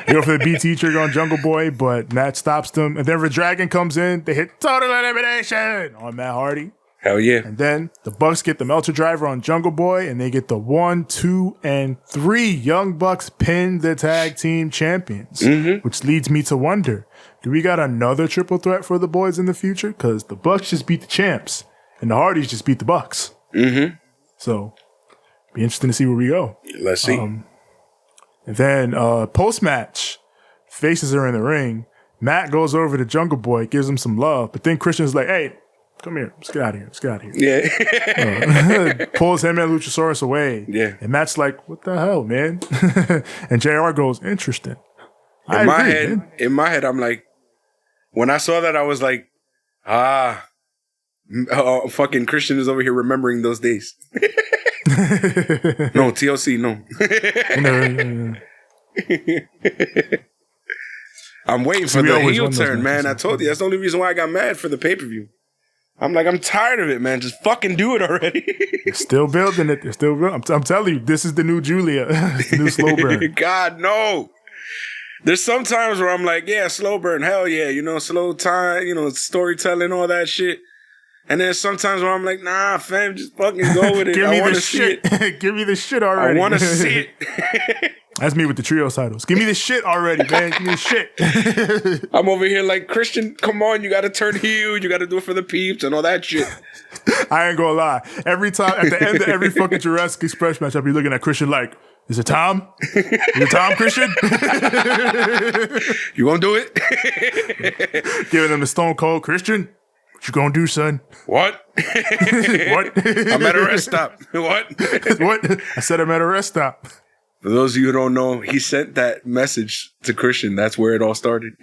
S3: They go for the BT trigger on Jungle Boy, but Matt stops them. And then ReDRagon comes in. They hit total elimination on Matt Hardy.
S2: Hell yeah.
S3: And then the Bucks get the Melter Driver on Jungle Boy, and they get the 1, 2, and 3. Young Bucks pin the tag team champions, which leads me to wonder, do we got another triple threat for the boys in the future? Because the Bucks just beat the champs, and the Hardys just beat the Bucks. So, be interesting to see where we go.
S2: Let's see.
S3: And then post-match, faces are in the ring. Matt goes over to Jungle Boy, gives him some love, but then Christian's like, hey, come here. Let's get out of here. Let's get out of here.
S2: Yeah.
S3: Pulls him and Luchasaurus away.
S2: Yeah.
S3: And Matt's like, what the hell, man? And JR goes, interesting.
S2: In my head, I'm like, when I saw that, I was like, fucking Christian is over here remembering those days. No, TLC, no. I'm waiting for the heel turn, man. I told you, that's the only reason why I got mad for the pay-per-view. I'm like, I'm tired of it, man. Just fucking do it already.
S3: They're still building it. They're still building. I'm telling you, this is the new Julia. It's the new slow burn.
S2: God, no. There's some times where I'm like, yeah, slow burn. Hell yeah. You know, slow time, you know, storytelling, all that shit. And then sometimes where I'm like, nah, fam, just fucking go with it.
S3: Give me
S2: I want
S3: the
S2: to see
S3: shit.
S2: it.
S3: Give me the shit already.
S2: I want to see it.
S3: That's me with the trio titles. Give me the shit already, man. Give me the shit.
S2: I'm over here like, Christian, come on. You got to turn heel. You got to do it for the peeps and all that shit.
S3: I ain't gonna lie. Every time, at the end of every fucking Jurassic Express match, I'll be looking at Christian like, is it Tom? Is it Tom, Christian?
S2: You gonna do it?
S3: Giving them the Stone Cold, Christian, what you gonna do, son?
S2: What?
S3: What?
S2: I'm at a rest stop. What?
S3: What? I said I'm at a rest stop.
S2: For those of you who don't know, he sent that message to Christian. That's where it all started.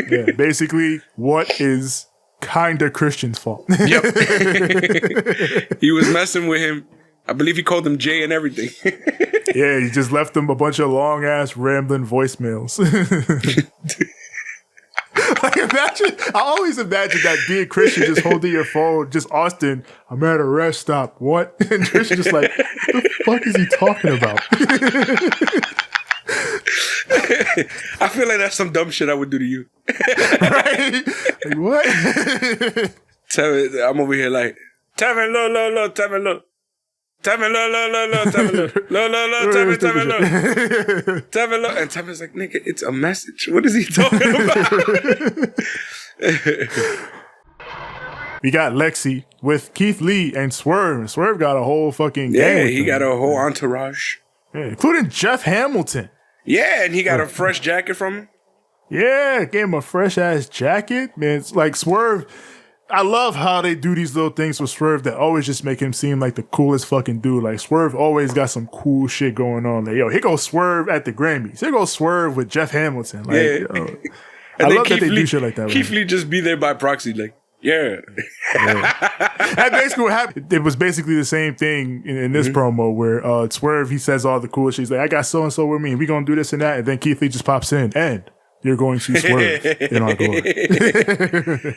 S3: Yeah, basically, what is kinda Christian's fault?
S2: Yep. He was messing with him. I believe he called him Jay and everything.
S3: Yeah, he just left him a bunch of long ass rambling voicemails. Like, imagine, I always imagine that being Christian just holding your phone, just Austin, I'm at a rest stop. What? And Christian just like, what the fuck is he talking about?
S2: I feel like that's some dumb shit I would do to you.
S3: Right? Like, what?
S2: I'm over here like, Tevin, look, Tevin, look. Tevin, look, Tevin, look, Tevin, look. Tevin, look. And Tevin's like, nigga, it's a message. What is he talking about?
S3: We got Lexi with Keith Lee and Swerve. Swerve got a whole fucking gang.
S2: Yeah, he got a whole entourage.
S3: Yeah, including Jeff Hamilton.
S2: Yeah, and he got a fresh jacket from him.
S3: Yeah, gave him a fresh ass jacket. Man, it's like Swerve. I love how they do these little things with Swerve that always just make him seem like the coolest fucking dude. Like, Swerve always got some cool shit going on. Like, yo, here goes Swerve at the Grammys. Here goes Swerve with Jeff Hamilton. Like,
S2: yeah.
S3: yo, I love that they do shit like that.
S2: Keith Lee just be there by proxy. Like, Yeah.
S3: That basically what happened. It was basically the same thing in this promo where Swerve, he says all the cool shit. He's like, I got so-and-so with me, and we going to do this and that. And then Keith Lee just pops in, and you're going to swerve in our glory.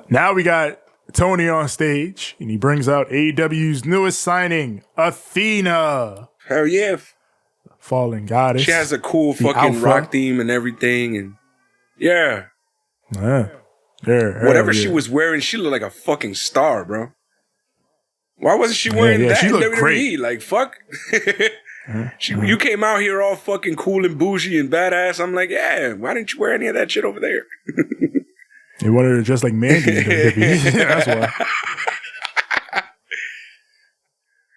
S3: Now we got Toni on stage, and he brings out AEW's newest signing, Athena.
S2: Hell yeah.
S3: Fallen goddess.
S2: She has a cool fucking
S3: alpha.
S2: rock theme and everything. And yeah. Whatever she was wearing, she looked like a fucking star, bro. Why wasn't she wearing that
S3: she
S2: in
S3: looked
S2: WWE?
S3: great.
S2: Like, fuck. You came out here all fucking cool and bougie and badass. I'm like, yeah, why didn't you wear any of that shit over there?
S3: They wanted her just like Mandy in WWE. That's why.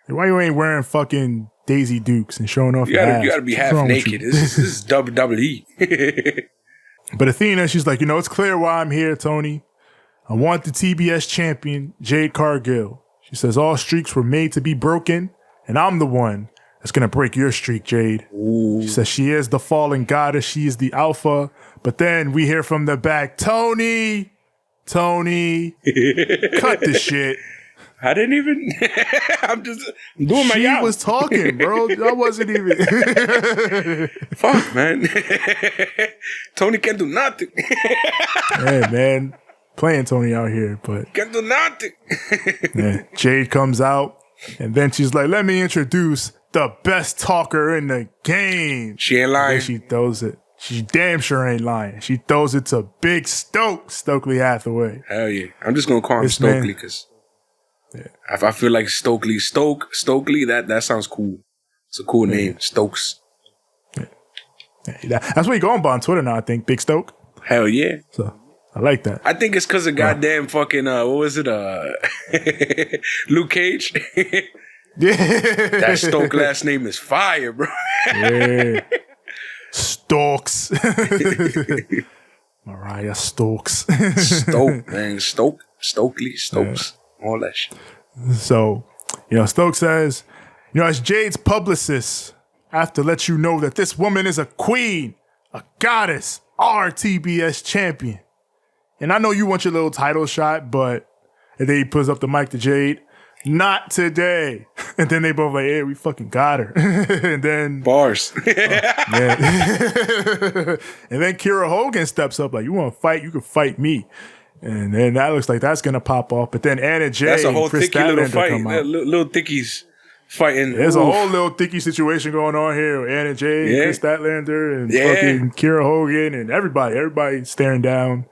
S3: Why you ain't wearing fucking Daisy Dukes and showing off your ass?
S2: You gotta be half naked. This is WWE.
S3: But Athena, she's like, it's clear why I'm here, Toni. I want the TBS champion, Jade Cargill. She says all streaks were made to be broken, and I'm the one that's going to break your streak, Jade. Ooh. She says she is the fallen goddess. She is the alpha. But then we hear from the back, Toni, cut the shit.
S2: I didn't even. I'm doing my job.
S3: She was talking, bro. I wasn't even.
S2: Fuck, man. Toni can't do nothing.
S3: Hey, man. Playing Toni out here, but.
S2: Can't do nothing.
S3: Yeah, Jade comes out, and then she's like, let me introduce the best talker in the game.
S2: She ain't lying.
S3: She throws it. She damn sure ain't lying. She throws it to Big Stokely Hathaway.
S2: Hell yeah. I'm just going to call him Stokely because. Yeah. I feel like Stokely, that sounds cool. It's a cool name, Stokes.
S3: Yeah. That's what you going by on Twitter now, I think, Big Stoke.
S2: Hell yeah.
S3: So I like that.
S2: I think it's because of goddamn fucking, what was it, Luke Cage?
S3: Yeah.
S2: That Stoke last name is fire, bro.
S3: Yeah. Stokes. Mariah Stokes.
S2: Stoke, man. Stokely, Stokes. All that shit.
S3: So, Stokes says, as Jade's publicist, I have to let you know that this woman is a queen, a goddess, our TBS champion. And I know you want your little title shot, but and then he puts up the mic to Jade. Not today. And then they both like, hey, we fucking got her. And then
S2: bars.
S3: Yeah. And then Kiera Hogan steps up like, you want to fight? You can fight me. And then that looks like that's going to pop off. But then Anna Jay
S2: that's a whole
S3: Chris
S2: thicky little fight.
S3: Little
S2: thickies fighting.
S3: There's a whole little thicky situation going on here with Anna Jay, Chris Statlander, and fucking Kiera Hogan, and everybody. Everybody staring down.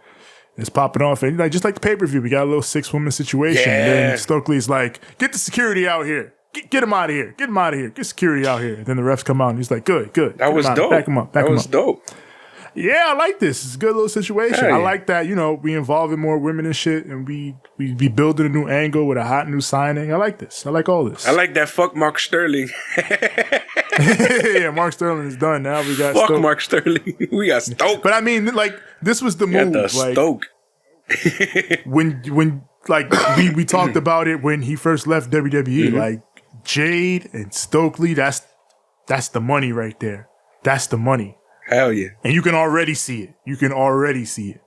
S3: It's popping off. And just like the pay-per-view, we got a little 6-woman situation.
S2: Yeah.
S3: And then Stokely's like, get the security out here. Get him out of here. Get him out of here. Get security out here. And then the refs come out and he's like, good.
S2: That was dope.
S3: Back him up.
S2: That was dope.
S3: Yeah, I like this. It's a good little situation.
S2: Hey.
S3: I like that, we involving more women and shit, and we building a new angle with a hot new signing. I like this. I like all this.
S2: I like that. Fuck Mark Sterling.
S3: Yeah, Mark Sterling is done. Now we got
S2: Fuck Mark Sterling. We got Stoke.
S3: But I mean, this was the move.
S2: Stoke.
S3: when we talked about it when he first left WWE, like Jade and Stokely, that's the money right there. That's the money.
S2: Hell yeah.
S3: And you can already see it.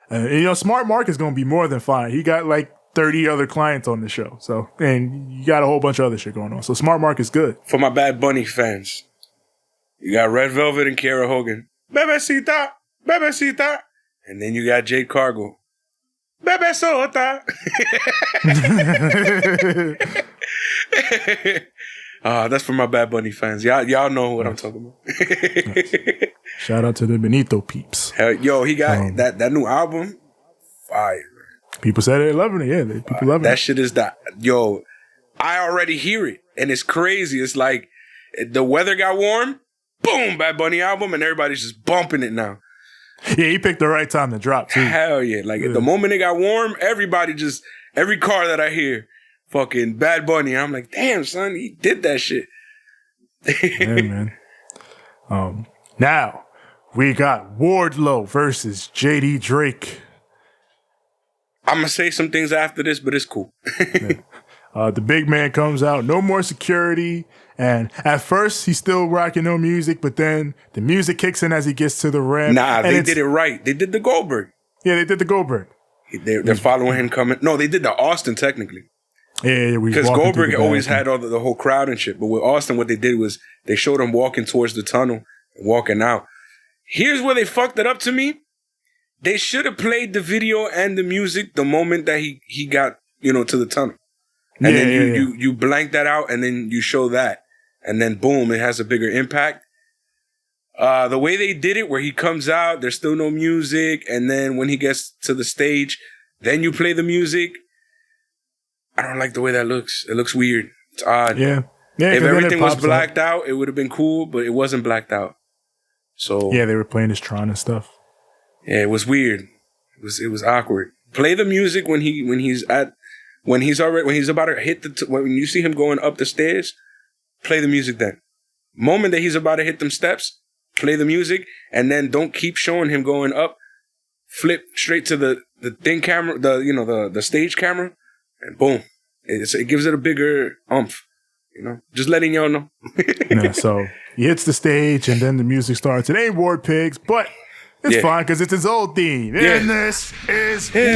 S3: And Smart Mark is going to be more than fine. He got like 30 other clients on the show. So, and you got a whole bunch of other shit going on. So Smart Mark is good.
S2: For my Bad Bunny fans, you got Red Velvet and Kiera Hogan. Bebecita. And then you got Jade Cargill. Bebesota. That's for my Bad Bunny fans. Y'all know what I'm talking about.
S3: Shout out to the Benito peeps.
S2: Yo, he got that new album. Fire.
S3: People said they're loving it. Yeah, people loving it.
S2: That shit is that. Yo, I already hear it. And it's crazy. It's like the weather got warm. Boom, Bad Bunny album. And everybody's just bumping it now.
S3: Yeah, he picked the right time to drop, too.
S2: Hell yeah. Like, the moment it got warm, every car that I hear, fucking Bad Bunny. And I'm like, damn, son, he did that shit.
S3: Yeah, man. Now, we got Wardlow versus JD Drake.
S2: I'm going to say some things after this, but it's cool.
S3: The big man comes out, no more security. And at first, he's still rocking no music, but then the music kicks in as he gets to the rim.
S2: Nah, they did it right. They did the Goldberg.
S3: Yeah, they did the Goldberg.
S2: They're following him coming. No, they did the Austin technically.
S3: Yeah,
S2: because Goldberg always had all the whole crowd and shit. But with Austin, what they did was they showed him walking towards the tunnel and walking out. Here's where they fucked it up to me. They should have played the video and the music the moment that he got, to the tunnel. And then you blank that out and then you show that. And then boom, it has a bigger impact. The way they did it, where he comes out, there's still no music. And then when he gets to the stage, then you play the music. I don't like the way that looks. It looks weird. It's odd.
S3: Yeah.
S2: If everything was blacked out, it would have been cool, but it wasn't blacked out. So
S3: yeah, they were playing his Tron and stuff.
S2: Yeah, it was weird. It was awkward. Play the music when he's about to hit when you see him going up the stairs. Play the music then. Moment that he's about to hit them steps, play the music, and then don't keep showing him going up. Flip straight to the thing camera, the stage camera. And boom, it gives it a bigger oomph, Just letting y'all know.
S3: Yeah, so he hits the stage, and then the music starts. It ain't War Pigs, but it's fine because it's his old theme. Yeah. And this is War,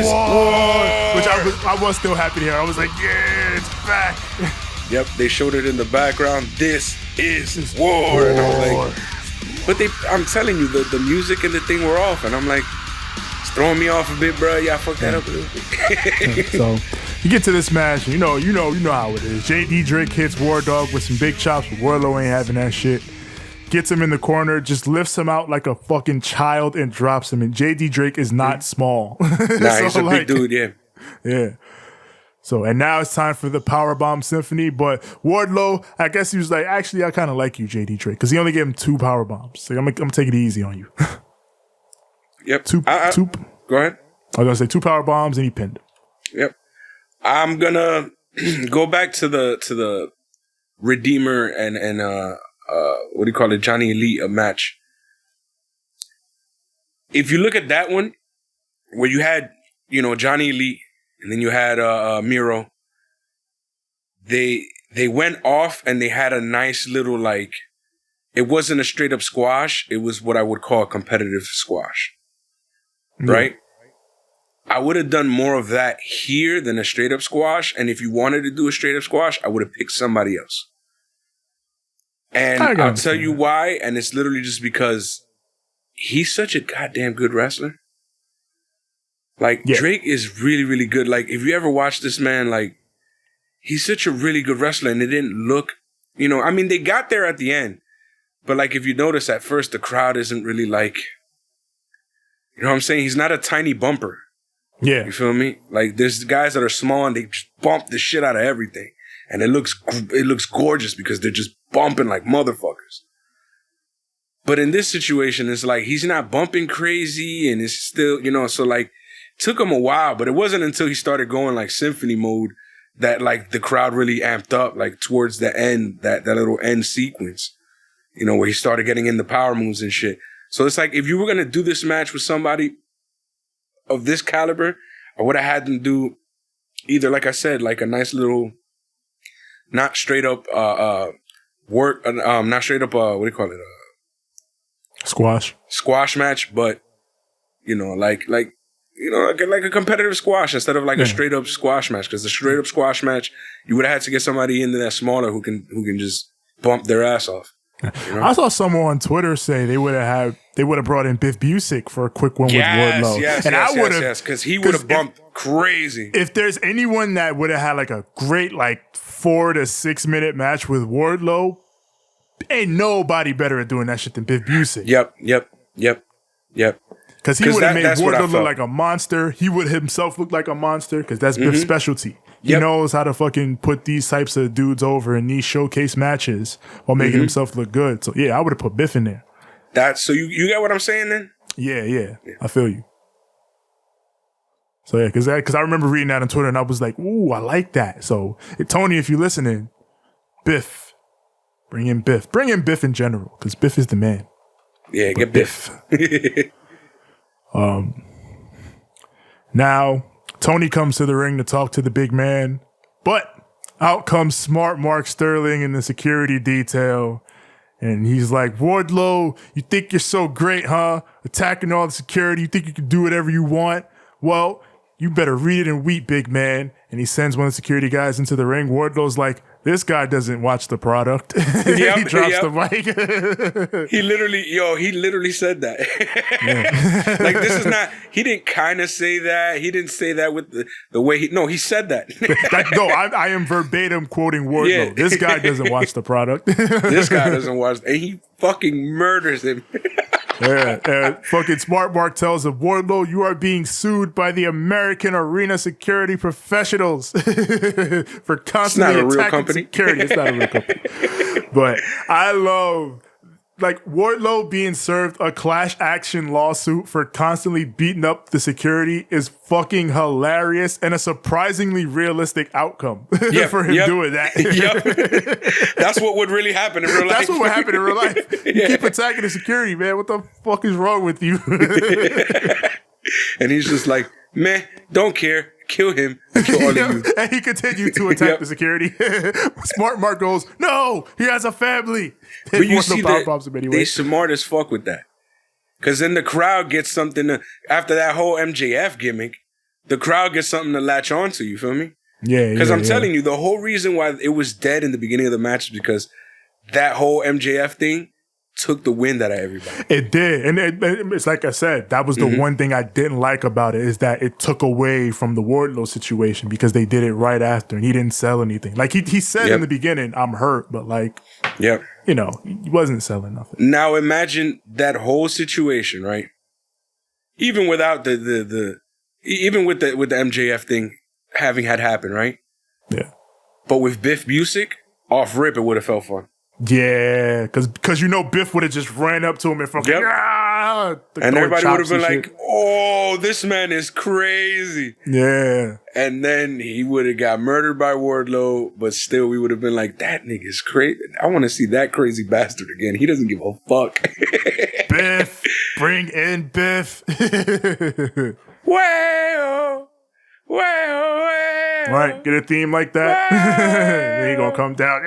S3: which I was still happy to hear. I was like, yeah, it's back.
S2: Yep, they showed it in the background. This is War, and I was like, but I'm telling you, the music and the thing were off, and I'm like, it's throwing me off a bit, bro. Y'all fucked that up a little bit.
S3: So you get to this match, and you know how it is. JD Drake hits War Dog with some big chops, but Wardlow ain't having that shit. Gets him in the corner, just lifts him out like a fucking child and drops him. And JD Drake is not small.
S2: Nah, he's a big dude, yeah.
S3: Yeah. So, and now it's time for the Powerbomb Symphony. But Wardlow, I guess he was like, actually, I kind of like you, JD Drake, because he only gave him 2 powerbombs. Like, I'm gonna take it easy on you.
S2: Yep.
S3: Two.
S2: Go ahead.
S3: I was gonna say 2 powerbbombs, and he pinned him.
S2: Yep. I'm gonna go back to the Redeemer and what do you call it, Johnny Elite match. If you look at that one, where you had Johnny Elite and then you had Miro, they went off and they had a nice little it wasn't a straight up squash. It was what I would call a competitive squash. Right? I would have done more of that here than a straight up squash. And if you wanted to do a straight up squash, I would have picked somebody else. And I'll tell you why. And it's literally just because he's such a goddamn good wrestler. Drake is really, really good. If you ever watch this man, he's such a really good wrestler. And it didn't look, they got there at the end. But if you notice at first, the crowd isn't really you know what I'm saying? He's not a tiny bumper.
S3: Yeah.
S2: You feel me? There's guys that are small and they just bump the shit out of everything. And it looks gorgeous because they're just bumping like motherfuckers. But in this situation, it's he's not bumping crazy and it's still, so took him a while, but it wasn't until he started going symphony mode that the crowd really amped up towards the end, that little end sequence, where he started getting in the power moves and shit. So it's if you were going to do this match with somebody of this caliber, I would have had them do either, like I said, a nice little, not straight up work, not straight up, what do you call it? Squash match, but, like a competitive squash instead of a straight up squash match. Because the straight up squash match, you would have had to get somebody in there smaller who can just bump their ass off.
S3: I saw someone on Twitter say they would have brought in Biff Busick for a quick one with Wardlow.
S2: Yes, because he would have bumped crazy.
S3: If there's anyone that would have had a great 4 to 6 minute match with Wardlow, ain't nobody better at doing that shit than Biff Busick.
S2: Yep.
S3: Because he would have made Wardlow look like a monster. He would himself look like a monster because that's Biff's specialty. He knows how to fucking put these types of dudes over in these showcase matches while making himself look good. So yeah, I would have put Biff in there.
S2: So you get what I'm saying then?
S3: Yeah. I feel you. So yeah, because I remember reading that on Twitter and I was like, ooh, I like that. So Tony, if you're listening, Biff, bring in Biff. Bring in Biff in general because Biff is the man.
S2: Yeah, get Biff.
S3: Now, Tony comes to the ring to talk to the big man, but out comes smart Mark Sterling in the security detail. And he's like, Wardlow, you think you're so great, huh? Attacking all the security. You think you can do whatever you want? Well, you better read it and weep, big man. And he sends one of the security guys into the ring. Wardlow's like, this guy doesn't watch the product. He drops the mic.
S2: He literally said that. Like, this is not, he didn't kind of say that. He didn't say that with the way he said that.
S3: I am verbatim quoting Wardlow.
S2: Yeah.
S3: This guy doesn't watch the product.
S2: This guy doesn't watch, and he fucking murders him.
S3: Fucking Smart Mark tells him, Wardlow, you are being sued by the American Arena Security Professionals for constantly attacking security. It's not a real company. But I love, like, Wardlow being served a class action lawsuit for constantly beating up the security is fucking hilarious and a surprisingly realistic outcome for him doing that.
S2: That's what would really happen in real life.
S3: That's what would happen in real life. You keep attacking the security, man. What the fuck is wrong with you?
S2: And he's just like, man, don't care. Kill him. Kill all of you.
S3: And he continued to attack the security. Smart Mark goes, no, he has a family.
S2: But you see they smart as fuck with that. Because then the crowd gets something after that whole MJF gimmick, the crowd gets something to latch on to, you feel me?
S3: Yeah.
S2: Because I'm telling you, the whole reason why it was dead in the beginning of the match is because that whole MJF thing took the wind out of everybody.
S3: It did. And it's like I said, that was the one thing I didn't like about it, is that it took away from the Wardlow situation because they did it right after and he didn't sell anything. Like he said in the beginning, I'm hurt, but like, you know, he wasn't selling nothing.
S2: Now imagine that whole situation, right? Even without even with the MJF thing having had happened, right?
S3: Yeah.
S2: But with Biff Busick, off rip, it would have felt fun.
S3: Yeah, because you know Biff would have just ran up to him and fucking
S2: and everybody would have been like, "Oh, this man is crazy."
S3: Yeah,
S2: and then he would have got murdered by Wardlow, but still we would have been like, "That nigga's crazy. I want to see that crazy bastard again. He doesn't give a fuck."
S3: Biff, bring in Biff.
S2: Well.
S3: Right, get a theme like that. Then he gonna come down.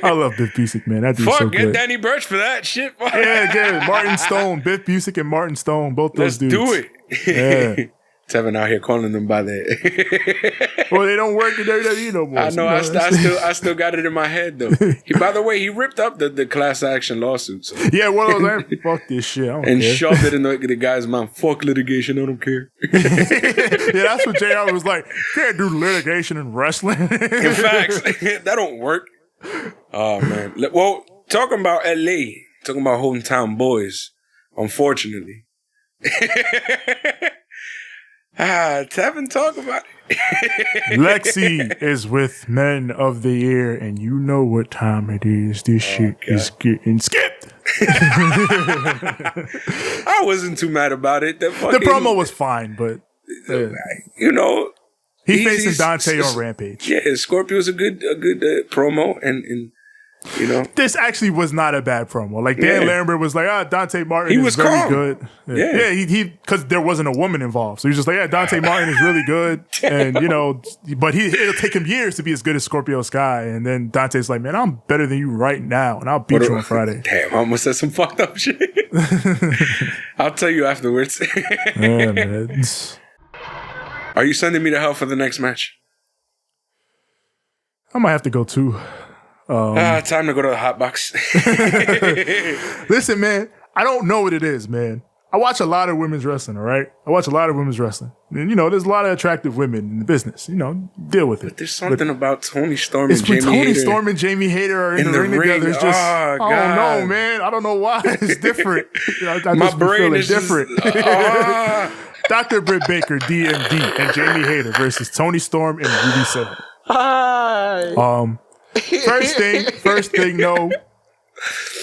S3: I love Biff Busick, man. That dude's so good.
S2: Get Danny Burch for that shit.
S3: Yeah. Martin Stone, Biff Busick and Martin Stone, both those dudes.
S2: Let's do it.
S3: Yeah.
S2: Tevin out here calling them by that.
S3: Well, they don't work in WWE no more.
S2: I know. I still got it in my head though. By the way, he ripped up the class action lawsuits.
S3: Yeah, one of those. Fuck this shit. I don't care.
S2: Shoved it in the guy's mouth. Fuck litigation. I don't care.
S3: Yeah, that's what JR was like. Can't do litigation in wrestling.
S2: In fact, that don't work. Oh man. Well, talking about LA, talking about hometown boys. Unfortunately. Tevin, talk about it.
S3: Lexi is with Men of the Year, and you know what time it is. This shit is getting skipped.
S2: I wasn't too mad about it. The
S3: promo was fine, but
S2: you know,
S3: he's facing Dante on Rampage.
S2: Yeah, Scorpio's a good promo, and you know,
S3: this actually was not a bad promo. Like Dan Lambert was like, Dante Martin is very
S2: calm.
S3: good. Yeah, he because there wasn't a woman involved, so he's just like, Dante Martin is really good, and you know, but it'll take him years to be as good as Scorpio Sky. And then Dante's like, man, I'm better than you right now, and I'll beat you on Friday.
S2: Damn, I almost said some fucked up shit. I'll tell you afterwards.
S3: Yeah, man.
S2: Are you sending me to hell for the next match?
S3: I might have to go too.
S2: Time to go to the hot box.
S3: Listen, man, I don't know what it is, man. I watch a lot of women's wrestling, all right? I watch a lot of women's wrestling. And, you know, there's a lot of attractive women in the business. You know, deal with it.
S2: But there's something about Toni Storm and Jamie Hayter.
S3: Toni Storm and Jamie Hayter are in the ring together. It's just, I don't know, man. I don't know why. It's different. I
S2: My
S3: just
S2: brain
S3: feeling
S2: is
S3: different. Dr. Britt Baker, DMD, and Jamie Hayter versus Toni Storm and Ruby Soho.
S4: Hi.
S3: First thing, no.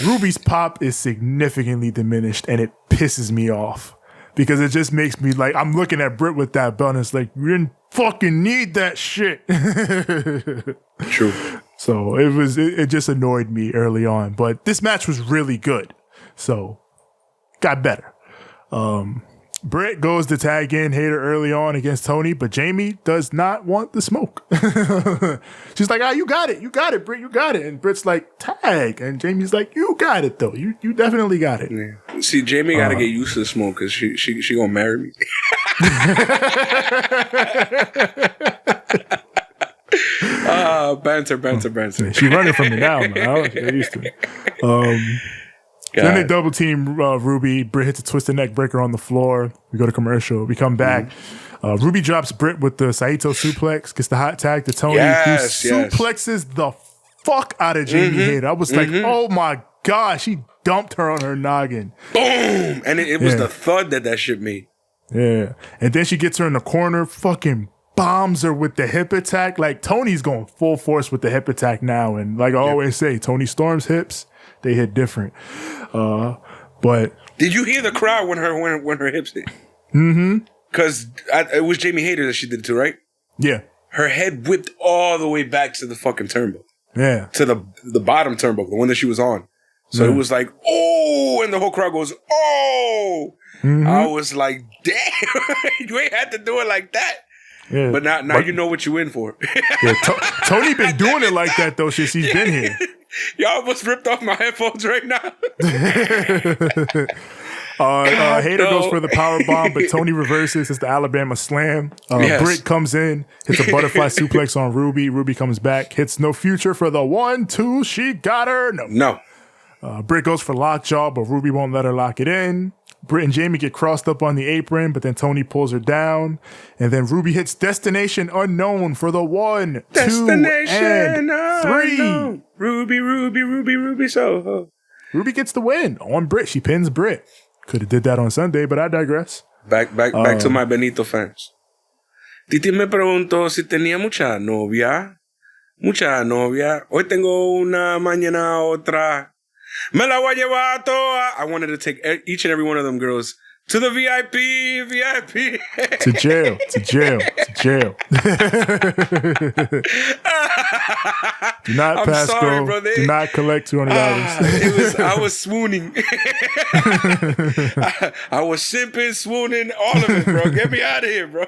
S3: Ruby's pop is significantly diminished, and it pisses me off because it just makes me like, I'm looking at Britt with that belt, and it's like, you didn't fucking need that shit.
S2: True.
S3: So it just annoyed me early on, but this match was really good, so got better. Britt goes to tag in Hayter early on against Toni, but Jamie does not want the smoke. She's like, you got it, Britt, you got it. And Britt's like, tag. And Jamie's like, you got it, though. You definitely got it.
S2: Yeah. See, Jamie got to get used to the smoke because she gonna marry me. Banter.
S3: She running from me now, man. I used to. Then they double team Ruby. Britt hits a twisted neck breaker on the floor. We go to commercial. We come back. Ruby drops Britt with the Saito suplex. Gets the hot tag to Toni.
S2: Yes,
S3: who suplexes the fuck out of Jamie Hayter. I was like, oh my God. She dumped her on her noggin.
S2: Boom! And it was the thud that shit made.
S3: Yeah. And then she gets her in the corner. Fucking bombs her with the hip attack. Like, Tony's going full force with the hip attack now. And like I always say, Toni Storm's hips, they hit different. But
S2: did you hear the crowd when her hips hit? Mm-hmm. Because it was Jamie Hayter that she did it to, right?
S3: Yeah.
S2: Her head whipped all the way back to the fucking turnbuckle.
S3: Yeah.
S2: To the bottom turnbuckle, the one that she was on. So it was like, oh, and the whole crowd goes, oh. Mm-hmm. I was like, damn, you ain't had to do it like that. Yeah. But now you know what you in for.
S3: Toni been doing it like that, though, since she's been here.
S2: Y'all almost ripped off my headphones right now.
S3: Hayter goes for the power bomb, but Toni reverses. It's the Alabama slam. Britt comes in, hits a butterfly suplex on Ruby. Ruby comes back, hits no future for the 1-2. She got her. No. Britt goes for lockjaw, but Ruby won't let her lock it in. Britt and Jamie get crossed up on the apron, but then Toni pulls her down. And then Ruby hits Destination Unknown for the 1, 2, and 3.
S2: Ruby, Soho.
S3: Ruby gets the win on Britt. She pins Britt. Could have did that on Sunday, but I digress.
S2: Back to my Benito fans. Titi me preguntó si tenía mucha novia. Hoy tengo una, mañana otra. Me la voy a llevar toda. I wanted to take each and every one of them girls to the VIP.
S3: To jail. Do not pass go. Bro, do not collect $200.
S2: I was swooning. I was simping, swooning, all of it, bro. Get me out of here, bro.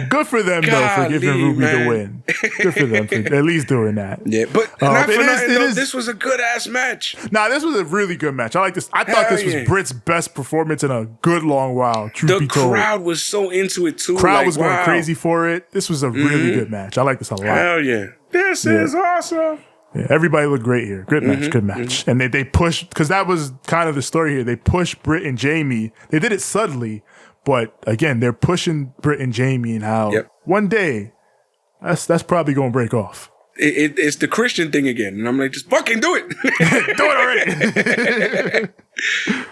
S3: Good for them, though, for giving Ruby the win. Good for them for at least doing that.
S2: Yeah, but not for nothing, this was a good-ass match.
S3: Nah, this was a really good match. I like this. I thought this was Britt's best performance in a good long while, truth be told.
S2: The crowd was so into it, too.
S3: Crowd was going crazy for it. This was a really good match. I like this a lot.
S2: Hell yeah. This is awesome.
S3: Yeah, everybody looked great here. Good match. And they pushed, because that was kind of the story here. They pushed Britt and Jamie. They did it subtly, but again, they're pushing Britt and Jamie and how one day that's probably going to break off.
S2: It's the Christian thing again. And I'm like, just fucking do it.
S3: Do it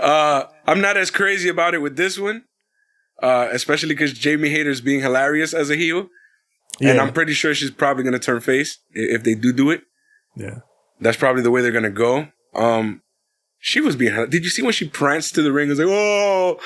S2: already. I'm not as crazy about it with this one, especially because Jamie Hayter's being hilarious as a heel. Yeah. And I'm pretty sure she's probably going to turn face if they do it.
S3: Yeah.
S2: That's probably the way they're going to go. She was being... Did you see when she pranced to the ring and was like, oh,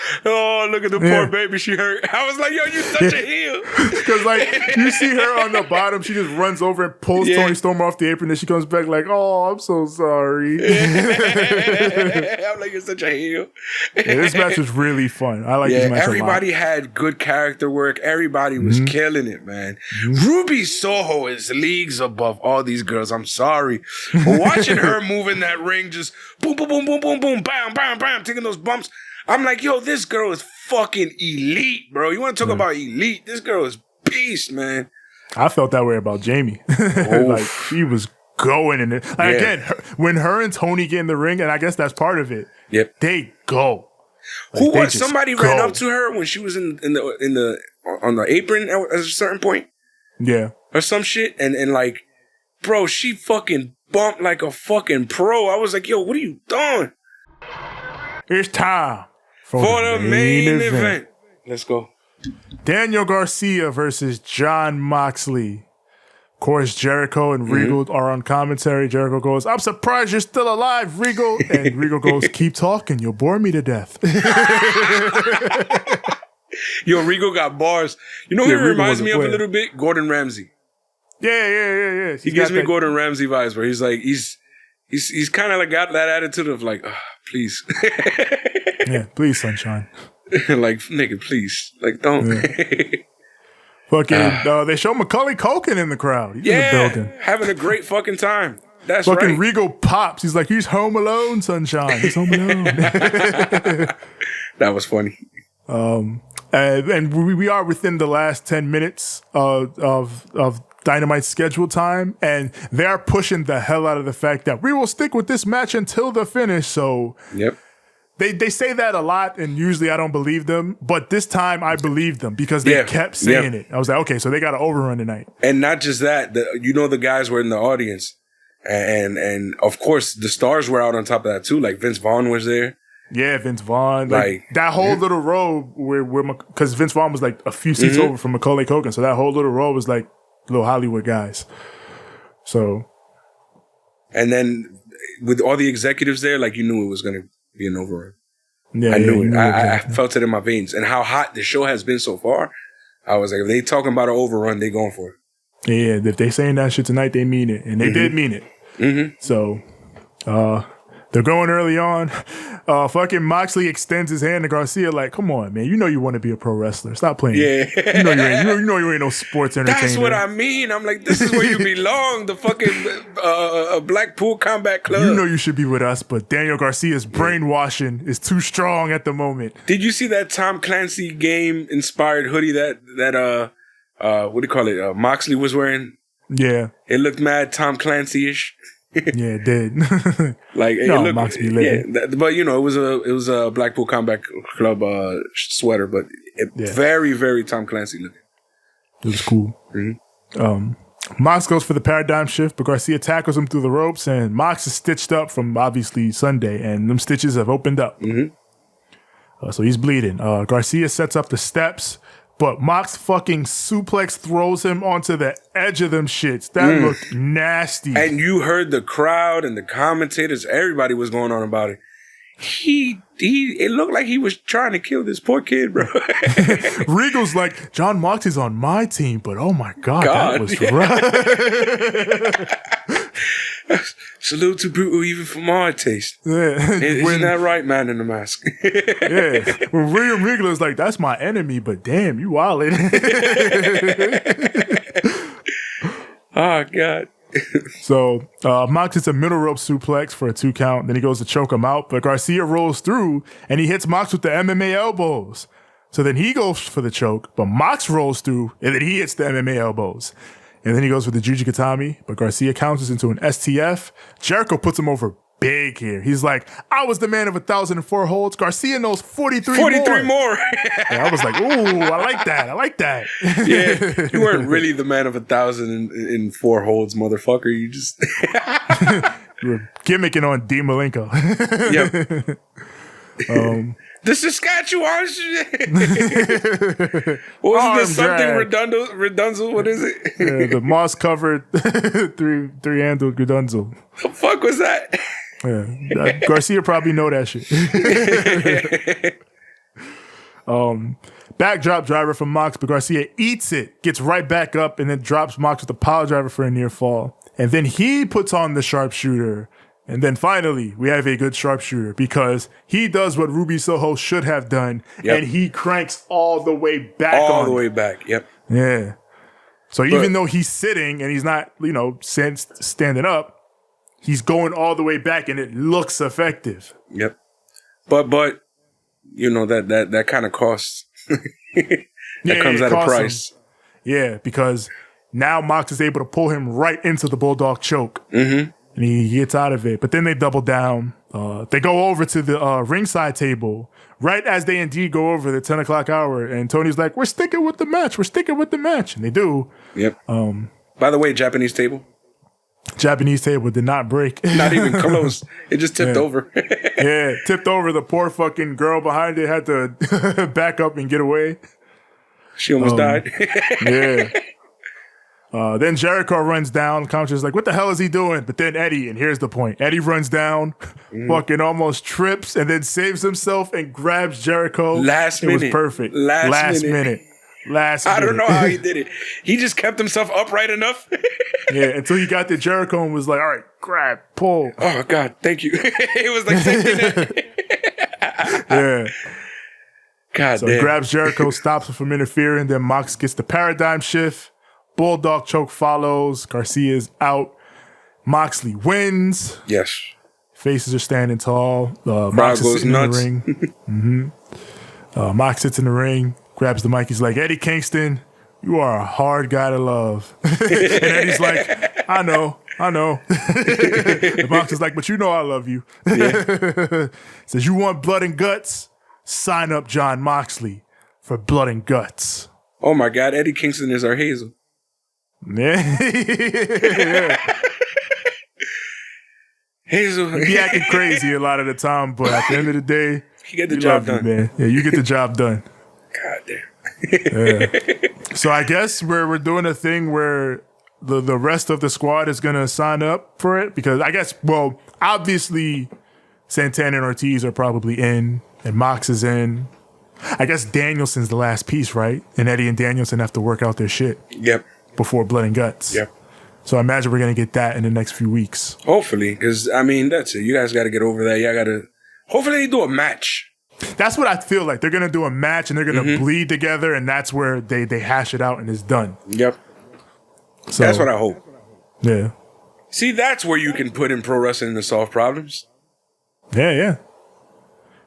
S2: look at the poor baby, she hurt. I was like, yo, you such a heel.
S3: Because, like, you see her on the bottom, she just runs over and pulls Toni Storm off the apron, then she comes back like, oh, I'm so sorry.
S2: I'm like, you're such a heel.
S3: This match was really fun. I like this match
S2: everybody a lot. Had good character work. Everybody was killing it, man. Ruby Soho is leagues above all these girls. I'm sorry. But watching her move in that ring, just boom, boom, boom, boom, boom, boom, bam, bam, bam, taking those bumps. I'm like, yo, this girl is fucking elite, bro. You want to talk about elite? This girl is beast, man.
S3: I felt that way about Jamie. Like, she was going in it. Like, again, when her and Toni get in the ring, and I guess that's part of it.
S2: Yep.
S3: They go.
S2: Like, who was somebody ran up to her when she was on the apron at a certain point?
S3: Yeah.
S2: Or some shit. And like, bro, she fucking bumped like a fucking pro. I was like, yo, what are you doing?
S3: It's time for
S2: the main event. Let's go.
S3: Daniel Garcia versus Jon Moxley. Of course, Jericho and Regal are on commentary. Jericho goes, I'm surprised you're still alive, Regal. And Regal goes, keep talking. You'll bore me to death.
S2: Yo, Regal got bars. You know who he reminds me of a little bit? Gordon Ramsay.
S3: Yeah.
S2: He gives me Gordon Ramsay vibes where he's like, he's kind of like got that attitude of like, please.
S3: Yeah, please, sunshine.
S2: Like, nigga, please. Like, don't.
S3: Fucking, they show Macaulay Culkin in the crowd. He's in the building.
S2: Having a great fucking time. That's
S3: fucking
S2: right.
S3: Regal pops. He's like, he's home alone, sunshine. He's home alone.
S2: That was funny.
S3: And we are within the last 10 minutes of Dynamite's scheduled time, and they're pushing the hell out of the fact that we will stick with this match until the finish. So
S2: Yep.
S3: They say that a lot, and usually I don't believe them, but this time I believed them because they kept saying it. I was like, okay, so they got to overrun tonight.
S2: And not just that, the guys were in the audience, and of course the stars were out on top of that too. Like Vince Vaughn was there.
S3: Yeah, Vince Vaughn. Like that whole little row where because Vince Vaughn was like a few seats over from Macaulay Culkin, so that whole little row was like little Hollywood guys. So,
S2: and then with all the executives there, like you knew it was going to be an overrun.
S3: Yeah,
S2: I knew it.
S3: Exactly.
S2: I felt it in my veins. And how hot the show has been so far, I was like, if they talking about an overrun, they going for it.
S3: Yeah, if they saying that shit tonight, they mean it. And they did mean it. So, they're going early on. Fucking Moxley extends his hand to Garcia like, come on, man. You know you want to be a pro wrestler. Stop playing.
S2: Yeah.
S3: You know you ain't no sports entertainer.
S2: That's what I mean. I'm like, this is where you belong. The fucking Blackpool Combat Club.
S3: You know you should be with us, but Daniel Garcia's brainwashing is too strong at the moment.
S2: Did you see that Tom Clancy game inspired hoodie that what do you call it? Moxley was wearing?
S3: Yeah.
S2: It looked mad Tom Clancy-ish.
S3: Yeah, it did.
S2: Like
S3: no,
S2: it looked,
S3: Mox be living.
S2: but it was a Blackpool Combat Club sweater, but very, very Tom Clancy looking.
S3: It was cool. Mox goes for the paradigm shift, but Garcia tackles him through the ropes, and Mox is stitched up from obviously Sunday, and them stitches have opened up. So he's bleeding. Garcia sets up the steps, but Mox fucking suplex throws him onto the edge of them shits. That looked nasty.
S2: And you heard the crowd and the commentators, everybody was going on about it. It looked like he was trying to kill this poor kid, bro.
S3: Regal's like, John Mox is on my team, but oh my God. That was rough.
S2: Salute to Brutal even for my taste.
S3: Yeah.
S2: Isn't that right, man in the mask?
S3: Yeah. When William Regal is like, that's my enemy, but damn, you wildin'.
S2: Oh, God.
S3: So Mox hits a middle rope suplex for a 2 count. Then he goes to choke him out, but Garcia rolls through and he hits Mox with the MMA elbows. So then he goes for the choke, but Mox rolls through and then he hits the MMA elbows. And then he goes for the Juji Katami, but Garcia counters into an STF. Jericho puts him over big here. He's like, I was the man of 1,004 holds. Garcia knows 43 more. Yeah, I was like, ooh, I like that.
S2: Yeah, you weren't really the man of 1,004 holds, motherfucker. You just...
S3: You were gimmicking on D. Malenko.
S2: Yep. The Saskatchewan shit. What was this? Something redundant? What is it?
S3: Yeah, the moss covered three-handled redundant.
S2: The fuck was that?
S3: Yeah, Garcia probably know that shit. Backdrop driver from Mox, but Garcia eats it, gets right back up, and then drops Mox with a power driver for a near fall. And then he puts on the sharpshooter. And then finally, we have a good sharpshooter because he does what Ruby Soho should have done, and he cranks all the way back.
S2: All the way back, yep.
S3: Yeah. So even though he's sitting and he's not, standing up, he's going all the way back, and it looks effective.
S2: Yep. But that kind of costs. That comes at a price.
S3: Him. Yeah, because now Mox is able to pull him right into the Bulldog choke. Mm-hmm. And he gets out of it. But then they double down. They go over to the ringside table right as they indeed go over the 10 o'clock hour. And Tony's like, we're sticking with the match. And they do.
S2: Yep. By the way, Japanese table did not break. Not even close. It just tipped over.
S3: Yeah, tipped over. The poor fucking girl behind it had to back up and get away.
S2: She almost died.
S3: Yeah. Then Jericho runs down. Commentator's like, what the hell is he doing? But then Eddie, and here's the point. Eddie runs down, fucking almost trips, and then saves himself and grabs Jericho.
S2: Last minute.
S3: It was perfect.
S2: Last minute.
S3: I
S2: don't know how he did it. He just kept himself upright enough.
S3: Yeah, until he got to Jericho and was like, all right, grab, pull.
S2: Oh, God, thank you. It was like safety net.
S3: Yeah.
S2: God
S3: so
S2: damn.
S3: he grabs Jericho, stops him from interfering. Then Mox gets the paradigm shift. Bulldog choke follows. Garcia's out. Moxley wins.
S2: Yes.
S3: Faces are standing tall.
S2: Crowd
S3: Mox is
S2: goes
S3: sitting
S2: nuts.
S3: in the ring. Mox sits in the ring, grabs the mic. He's like, Eddie Kingston, you are a hard guy to love. And Eddie's like, I know. And Mox is like, but you know I love you. Yeah. Says, you want blood and guts? Sign up John Moxley for blood and guts.
S2: Oh my God, Eddie Kingston is our Hazel.
S3: Yeah.
S2: Hazel.
S3: He acting crazy a lot of the time, but at the end of the day,
S2: he get the job done.
S3: Man. Yeah, you get the job done.
S2: God damn.
S3: Yeah. So I guess we're doing a thing where the rest of the squad is going to sign up for it because I guess, well, obviously Santana and Ortiz are probably in and Mox is in. I guess Danielson's the last piece, right? And Eddie and Danielson have to work out their shit.
S2: Yep.
S3: Before Blood and Guts.
S2: Yep.
S3: So I imagine we're going to get that in the next few weeks.
S2: Hopefully, because, I mean, that's it. You guys got to get over that. Y'all got to... Hopefully they do a match.
S3: That's what I feel like. They're going to do a match and they're going to bleed together and that's where they hash it out and it's done.
S2: Yep.
S3: So,
S2: that's what I hope.
S3: Yeah.
S2: See, that's where you can put in pro wrestling to solve problems.
S3: Yeah.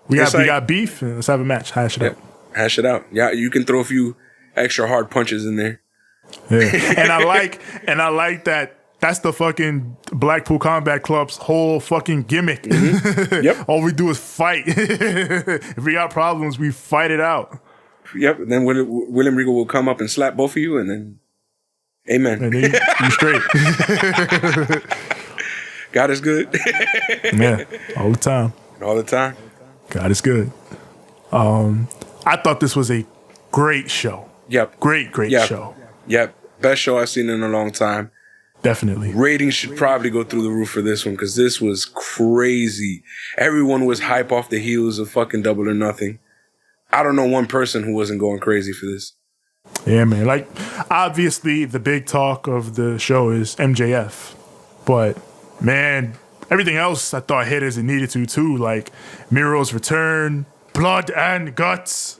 S3: We got beef. Let's have a match. Hash it out.
S2: Hash it out. Yeah, you can throw a few extra hard punches in there.
S3: Yeah. and I like that. That's the fucking Blackpool Combat Club's whole fucking gimmick.
S2: Mm-hmm. Yep.
S3: All we do is fight. If we got problems, we fight it out.
S2: Yep. And then William Regal will come up and slap both of you, and then, amen.
S3: And then you straight.
S2: God is good.
S3: Yeah, all the time.
S2: All the time.
S3: God is good. I thought this was a great show.
S2: Yep.
S3: Great show.
S2: Yep. Best show I've seen in a long time.
S3: Definitely.
S2: Ratings should probably go through the roof for this one because this was crazy. Everyone was hype off the heels of fucking Double or Nothing. I don't know one person who wasn't going crazy for this.
S3: Yeah, man. Like, obviously, the big talk of the show is MJF. But, man, everything else I thought hit as it needed to, too. Like, Miro's return, Blood and Guts,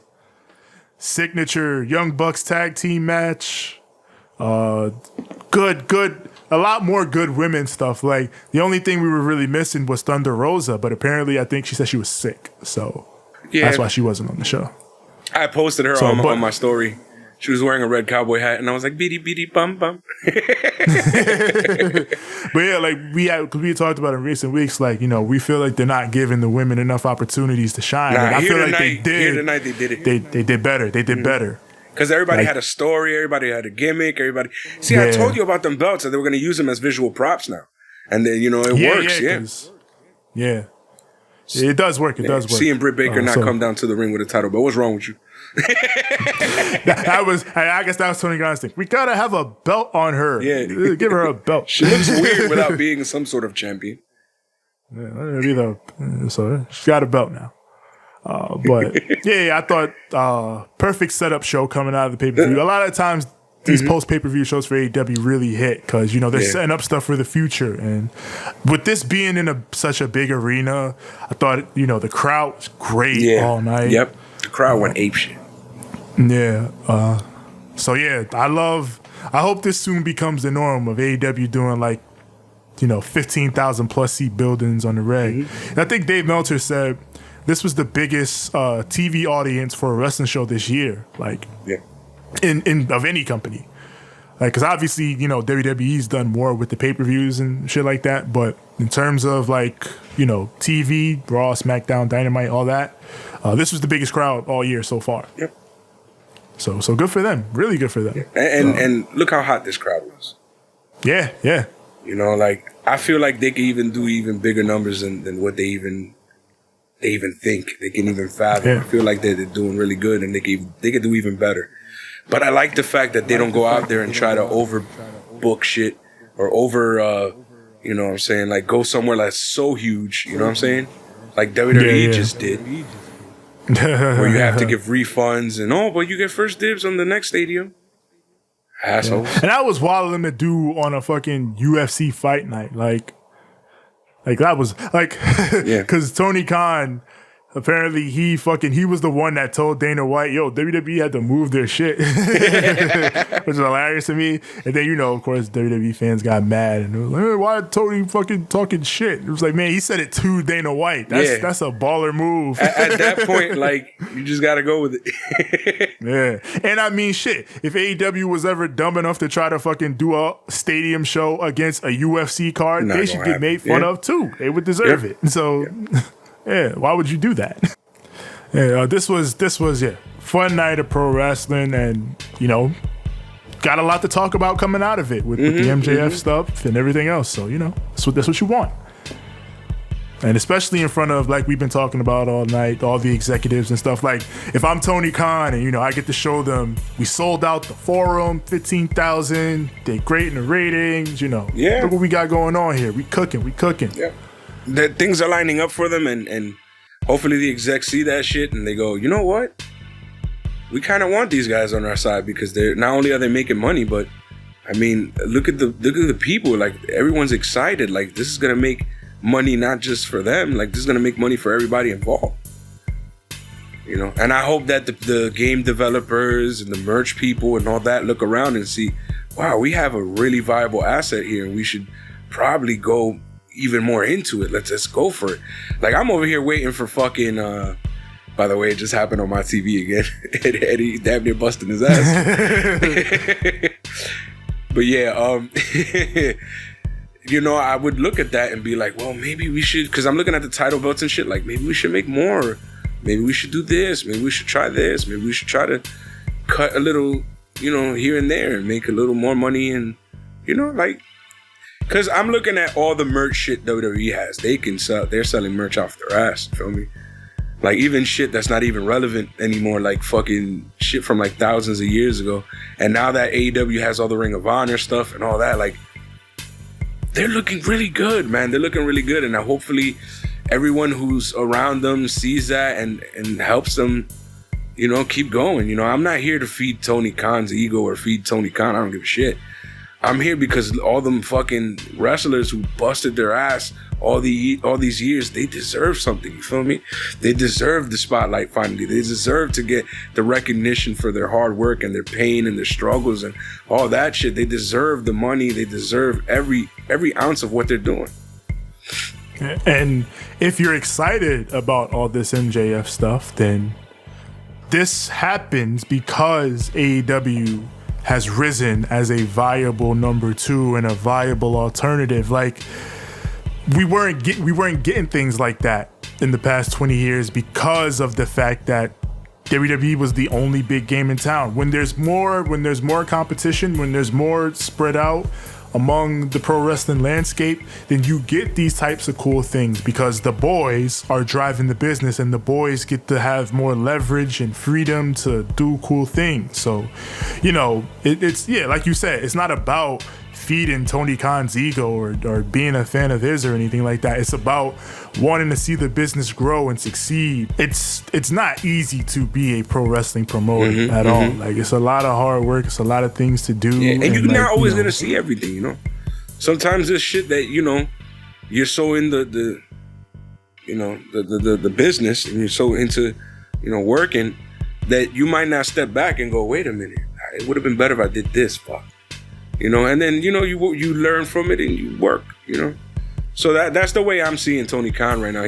S3: signature Young Bucks tag team match. Good. A lot more good women stuff. Like, the only thing we were really missing was Thunder Rosa, but apparently I think she said she was sick. So, that's why she wasn't on the show.
S2: I posted her on my story. She was wearing a red cowboy hat, and I was like, beady, beady, bum, bum.
S3: But yeah, like, because we talked about in recent weeks, like, you know, we feel like they're not giving the women enough opportunities to shine.
S2: Nah,
S3: like, I feel like
S2: they did. Here tonight, they did it.
S3: They did better. They did better.
S2: Because everybody had a story, everybody had a gimmick, everybody... See, I told you about them belts, that they were going to use them as visual props now. And then, you know, it works,
S3: Yeah. It does work. It does work.
S2: Seeing Britt Baker not come down to the ring with a title belt. What's wrong with you?
S3: I guess that was Tony Khan's thing. We got to have a belt on her.
S2: Yeah.
S3: Give her a belt.
S2: She looks weird without being some sort of champion.
S3: So she's got a belt now. But I thought perfect setup show coming out of the pay-per-view. A lot of times these post-pay-per-view shows for AEW really hit because, you know, they're setting up stuff for the future. And with this being in such a big arena, I thought, you know, the crowd was great all night.
S2: Yep. The crowd went apeshit.
S3: Yeah. I hope this soon becomes the norm of AEW doing, like, you know, 15,000 plus seat buildings on the reg. And I think Dave Meltzer said this was the biggest TV audience for a wrestling show this year. Like, in of any company. Like, because obviously, you know, WWE's done more with the pay-per-views and shit like that. But in terms of, like, you know, TV, Raw, SmackDown, Dynamite, all that, this was the biggest crowd all year so far.
S2: Yep.
S3: So good for them. Really good for them.
S2: And look how hot this crowd was.
S3: Yeah.
S2: You know, like, I feel like they could even do even bigger numbers than what they even think. They can even fathom.
S3: Yeah.
S2: I feel like they're doing really good and they could do even better. But I like the fact that they don't go out there and try to overbook shit or you know what I'm saying, like go somewhere that's so huge, you know what I'm saying? Like WWE just did. Where you have to give refunds and, but you get first dibs on the next stadium. Assholes.
S3: Yeah. And that was wild of them to do on a fucking UFC fight night. Like that was, like, because Tony Khan... Apparently, he was the one that told Dana White, yo, WWE had to move their shit, which is hilarious to me. And then, you know, of course, WWE fans got mad and they were like, hey, why Tony fucking talking shit? It was like, man, he said it to Dana White. That's a baller move.
S2: At that point, like, You just got to go with it.
S3: Yeah. And I mean, shit, if AEW was ever dumb enough to try to fucking do a stadium show against a UFC card, they should get made fun of too. They would deserve it. So, yeah, why would you do that? Yeah, this was fun night of pro wrestling, and you know, got a lot to talk about coming out of it with the MJF stuff and everything else. So you know, that's what you want, and especially in front of, like we've been talking about all night, all the executives and stuff. Like if I'm Tony Khan and you know I get to show them we sold out the Forum, 15,000, they're great in the ratings. You know, look what we got going on here. We cooking.
S2: Yeah, that things are lining up for them, and hopefully the execs see that shit and they go, you know what? We kind of want these guys on our side because they're not only are they making money, but I mean, look at the people. Like everyone's excited. Like this is gonna make money not just for them. Like this is gonna make money for everybody involved. You know, and I hope that the game developers and the merch people and all that look around and see, wow, we have a really viable asset here, and we should probably go even more into it. Let's go for it. Like I'm over here waiting for fucking by the way, it just happened on my TV again. Eddie damn near busting his ass. But yeah, you know, I would look at that and be like, well, maybe we should, because I'm looking at the title belts and shit, like maybe we should make more. Maybe we should do this. Maybe we should try this. Maybe we should try to cut a little, you know, here and there and make a little more money. And, you know, like, because I'm looking at all the merch shit WWE has. They're selling merch off their ass, you feel me? Like even shit that's not even relevant anymore, like fucking shit from like thousands of years ago. And now that AEW has all the Ring of Honor stuff and all that, like they're looking really good, man. They're looking really good. And hopefully everyone who's around them sees that and helps them, you know, keep going. You know, I'm not here to feed Tony Khan's ego or feed Tony Khan. I don't give a shit. I'm here because all them fucking wrestlers who busted their ass all these years, they deserve something, you feel me? They deserve the spotlight finally. They deserve to get the recognition for their hard work and their pain and their struggles and all that shit. They deserve the money. They deserve every ounce of what they're doing.
S3: And if you're excited about all this MJF stuff, then this happens because AEW has risen as a viable number two and a viable alternative. Like we weren't getting things like that in the past 20 years because of the fact that WWE was the only big game in town. When there's more competition, when there's more spread out among the pro wrestling landscape, then you get these types of cool things because the boys are driving the business and the boys get to have more leverage and freedom to do cool things. So, you know, it's like you said, it's not about feeding Tony Khan's ego or being a fan of his or anything like that. It's about wanting to see the business grow and succeed. It's not easy to be a pro wrestling promoter at all. Like it's a lot of hard work. It's a lot of things to do.
S2: Yeah, and you're not always gonna see everything, you know. Sometimes there's shit that, you know, you're so in the business and you're so into, you know, working that you might not step back and go, wait a minute, it would have been better if I did this, fuck. You know, and then, you know, you learn from it and you work, you know. So that's the way I'm seeing Tony Khan right now.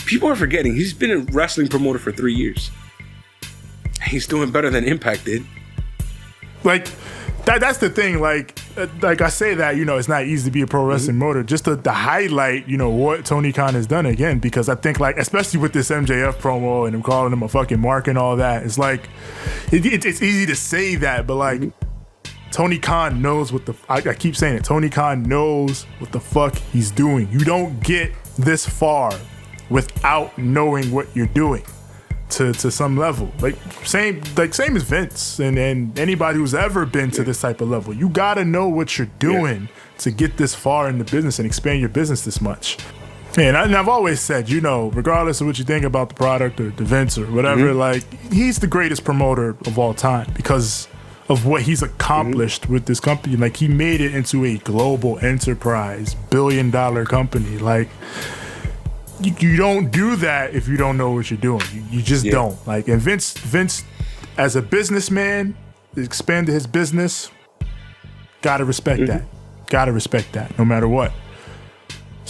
S2: People are forgetting, he's been a wrestling promoter for 3 years. He's doing better than Impact did.
S3: Like, that's the thing. Like I say that, you know, it's not easy to be a pro wrestling promoter. Just to highlight, you know, what Tony Khan has done again, because I think, like, especially with this MJF promo and him calling him a fucking mark and all that, it's like, it's easy to say that, but like, Tony Khan knows what I keep saying it. Tony Khan knows what the fuck he's doing. You don't get this far without knowing what you're doing to some level. Like same as Vince and anybody who's ever been to this type of level. You gotta know what you're doing to get this far in the business and expand your business this much. And I've always said, you know, regardless of what you think about the product or the Vince or whatever, like he's the greatest promoter of all time because of what he's accomplished with this company. Like he made it into a global enterprise, billion-dollar company. Like you don't do that if you don't know what you're doing. You just don't. Like, and Vince, as a businessman, expanded his business. Gotta respect that. Gotta respect that, no matter what.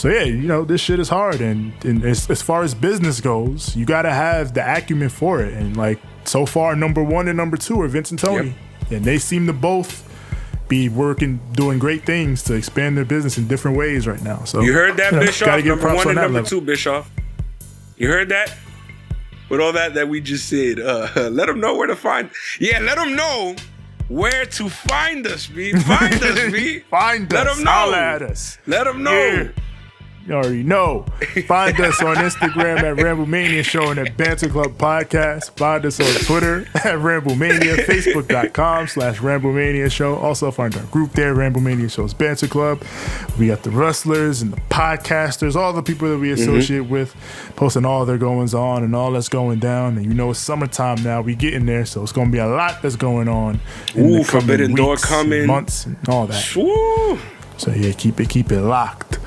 S3: So yeah, this shit is hard, and as far as business goes, you got to have the acumen for it. And like so far, number 1 and number 2 are Vince and Toni, and they seem to both be doing great things to expand their business in different ways right now. So
S2: you heard that, Bischoff? Number 1 and number
S3: level.
S2: 2, Bischoff. You heard that? With all that we just said, let them know where to find. Yeah, let them know where to find us, B. Find us, B.
S3: Find
S2: let
S3: us.
S2: Them know.
S3: Holla at us.
S2: Let them know.
S3: Yeah. You already know. Find us on Instagram at Ramblemania Show and at Banter Club Podcast. Find us on Twitter at Ramblemania, Facebook.com/Ramblemania Show. Also find our group there, Ramblemania Show's Banter Club. We got the wrestlers and the podcasters, all the people that we associate with, posting all their goings on and all that's going down. And it's summertime now. We getting there, so it's going to be a lot that's going on.
S2: Ooh, Forbidden Door coming.
S3: Months and all that.
S2: Woo.
S3: So yeah, keep it locked.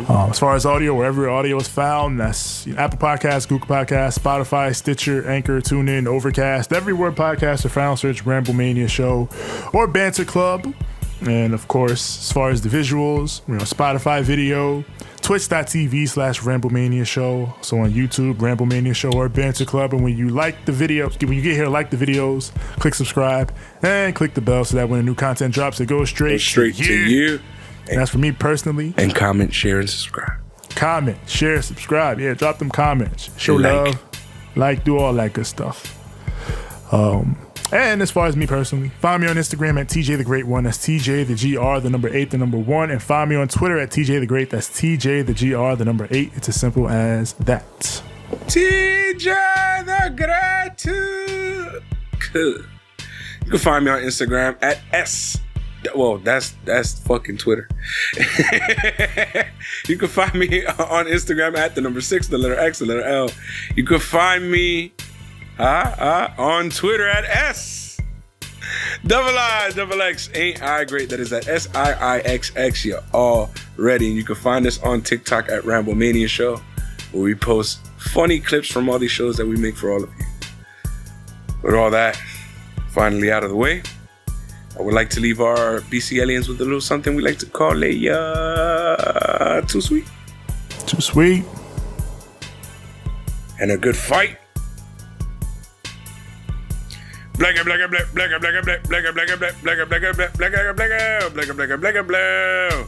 S3: As far as audio, wherever audio is found, that's Apple Podcasts, Google Podcasts, Spotify, Stitcher, Anchor, TuneIn, Overcast. Everywhere podcasts are found, search Ramblemania Show or Banter Club. And of course, as far as the visuals, Spotify video, twitch.tv/Ramblemania Show. So on YouTube, Ramblemania Show or Banter Club. And when you like the video, when you get here, like the videos, click subscribe and click the bell so that when a new content drops, it goes straight to you. And that's for me personally.
S2: And comment, share, and subscribe.
S3: Comment, share, subscribe. Yeah, drop them comments. Show love. Do all that good stuff. And as far as me personally, find me on Instagram at TJ the Great One. That's TJ the GR, the number 8, the number 1. And find me on Twitter at TJ the Great. That's TJ the GR, the number 8. It's as simple as that.
S2: TJ the Great. You can find me on Instagram at S. Well, that's fucking Twitter. You can find me on Instagram at the number 6, the letter X, the letter L. You can find me on Twitter at S. Double I, double X, ain't I great? That is at SIIXX. You're all ready. And you can find us on TikTok at Ramblemania Show, where we post funny clips from all these shows that we make for all of you. With all that finally out of the way, I would like to leave our BC aliens with a little something we like to call a too sweet.
S3: Too sweet.
S2: And a good fight. Blacka blacka black blacka blacka black blacka blacka black blacka blacka black blacka blacka blacka blacka blacka blacka.